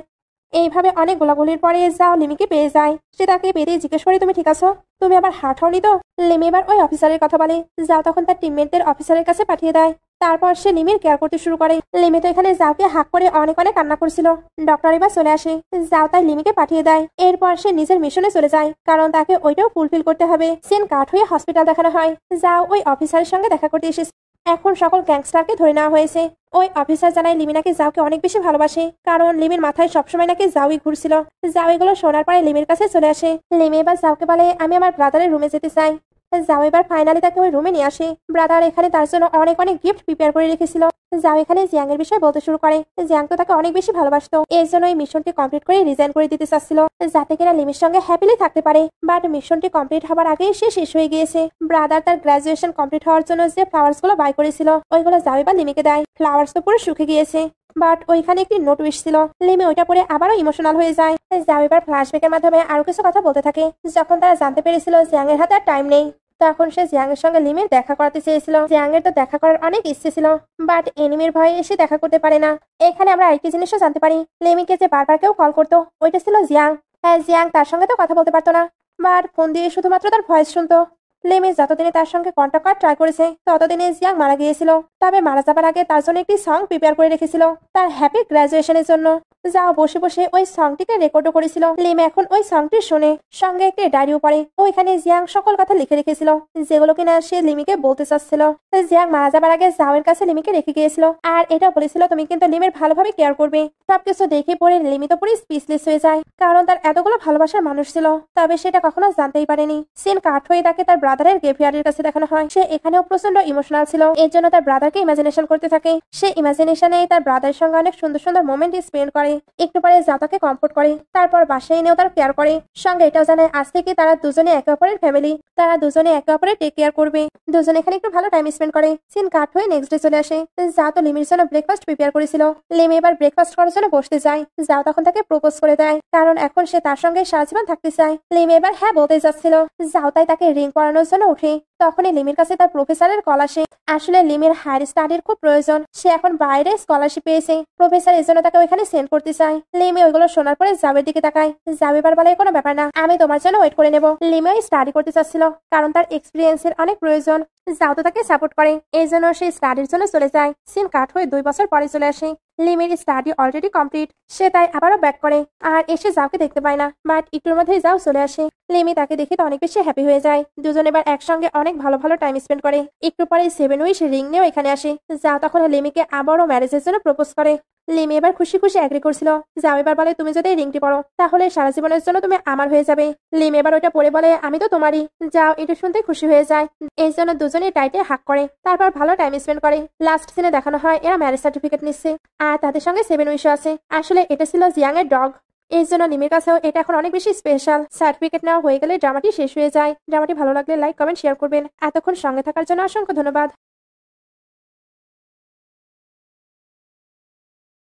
এইভাবে অনেক গোলাগুলির পরে যাও লিমিকে পেয়ে যায়। সে তাকে পেতে জিজ্ঞেস করে, তুমি ঠিক আছো? তুমি আবার হার্ট হওনি তো? লিমি এবার ওই অফিসারের কথা বলে। যাও তখন তার টিমমেটদের অফিসারের কাছে পাঠিয়ে দেয়। তারপর সে লিমির কেয়ার করতে শুরু করে। লিমি তো এখানে যাওকে হাক করে অনেক অনেক কান্না করছিল। ডক্টর এবার চলে আসে, যাও তাই লিমিকে পাঠিয়ে দেয়। এরপর সে নিজের মিশনে চলে যায়, কারণ তাকে ওইটাও ফুলফিল করতে হবে। সিন কাট হয়ে হসপিটাল দেখানো হয়। যাও ওই অফিসারের সঙ্গে দেখা করতে এসেছে। এখন সকল গ্যাংস্টারকে ধরে নেওয়া হয়েছে। ওই অফিসার জানায় লিমি নাকি যাওকে অনেক বেশি ভালোবাসে, কারণ লিমির মাথায় সবসময় নাকি যাওই ঘুরছিল। যাও এগুলো শোনার পরে লিমির কাছে চলে আসে। লিমি এবার যাওকে বলে, আমি আমার ব্রাদারের রুমে যেতে চাই। যাও এবার ফাইনালি তাকে ওই রুমে নিয়ে আসে। ব্রাদার এখানে তার জন্য অনেক অনেক গিফট প্রিপেয়ার করে রেখেছিল। যাও এখানে জিয়াং এর বিষয়ে বলতে শুরু করে। জিয়াং তো তাকে অনেক বেশি ভালোবাসতো, এর জন্য এই মিশনটি কমপ্লিট করে রিজাইন করে দিতে চাচ্ছিল, যাতে কিনা লিমির সঙ্গে হ্যাপিলি থাকতে পারে। বাট মিশনটি কমপ্লিট হবার আগেই সে শেষ হয়ে গিয়েছে। ব্রাদার তার গ্রাজুয়েশন কমপ্লিট হওয়ার জন্য যে ফ্লাওয়ার্স গুলো বাই করেছিল ওইগুলো যাও এবার লিমিকে দেয়। ফ্লাওয়ার্স তো পুরো শুকিয়ে গিয়েছে, বাট ওইখানে একটি নোট এসেছিল। লিমি ওইটা পরে আবারও ইমোশনাল হয়ে যায়। যাও এবার ফ্ল্যাশব্যাকের মাধ্যমে আরো কিছু কথা বলতে থাকে। যখন তারা জানতে পেরেছিল জিয়াং এর হাতে আর টাইম নেই, তখন সে জিয়াং এর সঙ্গে লিমির দেখা করাতে চেয়েছিল। জিয়াং এর তো দেখা করার অনেক ইচ্ছে ছিল, বাট এনিমির ভয়ে এসে দেখা করতে পারে না। এখানে আমরা আরেকটি জিনিসও জানতে পারি, লিমিকে যে বারবার কেউ কল করতো ওইটা ছিল জিয়াং। হ্যাঁ, জিয়াং তার সঙ্গে তো কথা বলতে পারতো না, বাট ফোন দিয়ে শুধুমাত্র তার ভয়েস শুনতো। লিমি যতদিনে তার সঙ্গে কন্ট্যাক্ট করার ট্রাই করেছে ততদিনে জিয়াং মারা গিয়েছিল। তবে মারা যাবার আগে তার জন্য একটি সং প্রিপেয়ার করে রেখেছিল তার হ্যাপি গ্রাজুয়েশনের জন্য। যাও বসে বসে ওই সংটিকে রেকর্ডও করেছিল। লিম এখন ওই সংটি শুনে সঙ্গে একটি ডায়েরিও পড়ে। ওইখানে জিয়াং সকল কথা লিখে রেখেছিল, যেগুলো কিনা সে লিমিকে বলতে চাচ্ছিল। জিয়াং মারা যাবার আগে জাওয়ের কাছে লিমিকে রেখে গিয়েছিল, আর এটা বলেছিল তুমি কিন্তু লিমের ভালোভাবে কেয়ার করবে। সবকিছু দেখে পড়ে লিমি তো পুরো স্পিচলেস হয়ে যায়, কারণ তার এতগুলো ভালোবাসার মানুষ ছিল, তবে সেটা কখনো জানতেই পারেনি। সিন কাট হয়ে তাকে তার ব্রাদারের গ্রেভইয়ার্ডের কাছে দেখানো হয়। সে এখানেও প্রচন্ড ইমোশনাল ছিল, এর জন্য তার ব্রাদারকে ইমাজিনেশন করতে থাকে। সে ইমাজিনেশনে তার ব্রাদারের সঙ্গে অনেক সুন্দর সুন্দর মোমেন্ট স্পেন্ড করে। একটু পরে যাও তাকে কমফোর্ট করে, তারপর বাসায় এনেও তার কেয়ার করে। সঙ্গে এটাও জানায় আজ থেকে তারা দুজনে একে অপরের ফ্যামিলি, তারা দুজনে একে অপরের টেক কেয়ার করবে। দুজনে এখানে একটু ভালো টাইম স্পেন্ড করে। সিন কাট হয়ে নেক্সট ডে চলে আসে। যা তো লিমির জন্য ব্রেকফাস্ট প্রিপেয়ার করেছিল। লিমি এবার ব্রেকফাস্ট করার জন্য বসতে যায়। যাও তখন তাকে প্রপোজ করে দেয়, কারণ এখন সে তার সঙ্গে সারা জীবন থাকতে চায়। লিমি এবার হ্যাঁ বলতে যাচ্ছিল। যাও তাই তাকে রিং পরানোর জন্য উঠে। তখনই লিমির কাছে তার প্রফেসরের কল আসে। আসলে লিমির হায়ার স্টাডির খুব প্রয়োজন, সে এখন বাইরে স্কলারশিপ পেয়েছে। প্রফেসর এর জন্য তাকে ওইখানে সেন্ড করতে চায়। লিমি ওইগুলো শোনার পরে জাবের দিকে তাকায়। জাব এবার বলে কোনো ব্যাপার না, আমি তোমার জন্য ওয়েট করে নেব। লিমি স্টাডি করতে চাচ্ছিল, কারণ তার এক্সপিরিয়েন্সের অনেক প্রয়োজন। যাও তো তাকে সাপোর্ট করে, এই জন্য সে স্টাডির জন্য চলে যায়। সিন কাট হয়ে 2 বছর পরে চলে আসে। লিমির স্টাডি অলরেডি কমপ্লিট, সে তাই আবারও ব্যাক করে আর এসে যাওকে দেখতে পায় না, বাট একটুর মধ্যেই যাও চলে আসে। লিমি তাকে দেখে তো অনেক বেশি হ্যাপি হয়ে যায়। দুজন এবার একসঙ্গে অনেক ভালো ভালো টাইম স্পেন্ড করে। একটু পরে 7 উইশ রিং নিয়েও এখানে আসে। যাও তখন লিমিকে আবারও ম্যারেজের জন্য প্রপোজ করে। লিমি এবার খুশি খুশি এগ্রি করছিল। যাও এবার বলে তুমি যদি এই রিংটি পরো তাহলে সারা জীবনের জন্য তুমি আমার হয়ে যাবে। লিমি এবার ওইটা পরে বলে আমি তো তোমারই। যাও এটা শুনতে খুশি হয়ে যায়। এই জন্য দুজনেই টাইটে হাক করে, তারপর ভালো টাইম স্পেন্ড করে। লাস্ট সিনে দেখানো হয় এরা ম্যারেজ সার্টিফিকেট নিচ্ছে আর তাদের সঙ্গে 7 উইশও আছে। আসলে এটা ছিল জিয়াং এর ডগ। এই জন্য লিমির কাছেও এটা এখন অনেক বেশি স্পেশাল। সার্টিফিকেট নেওয়া হয়ে গেলে ড্রামাটি শেষ হয়ে যায়। ড্রামাটি ভালো লাগলে লাইক কমেন্ট শেয়ার করবেন। এতক্ষণ সঙ্গে থাকার জন্য অসংখ্য ধন্যবাদ।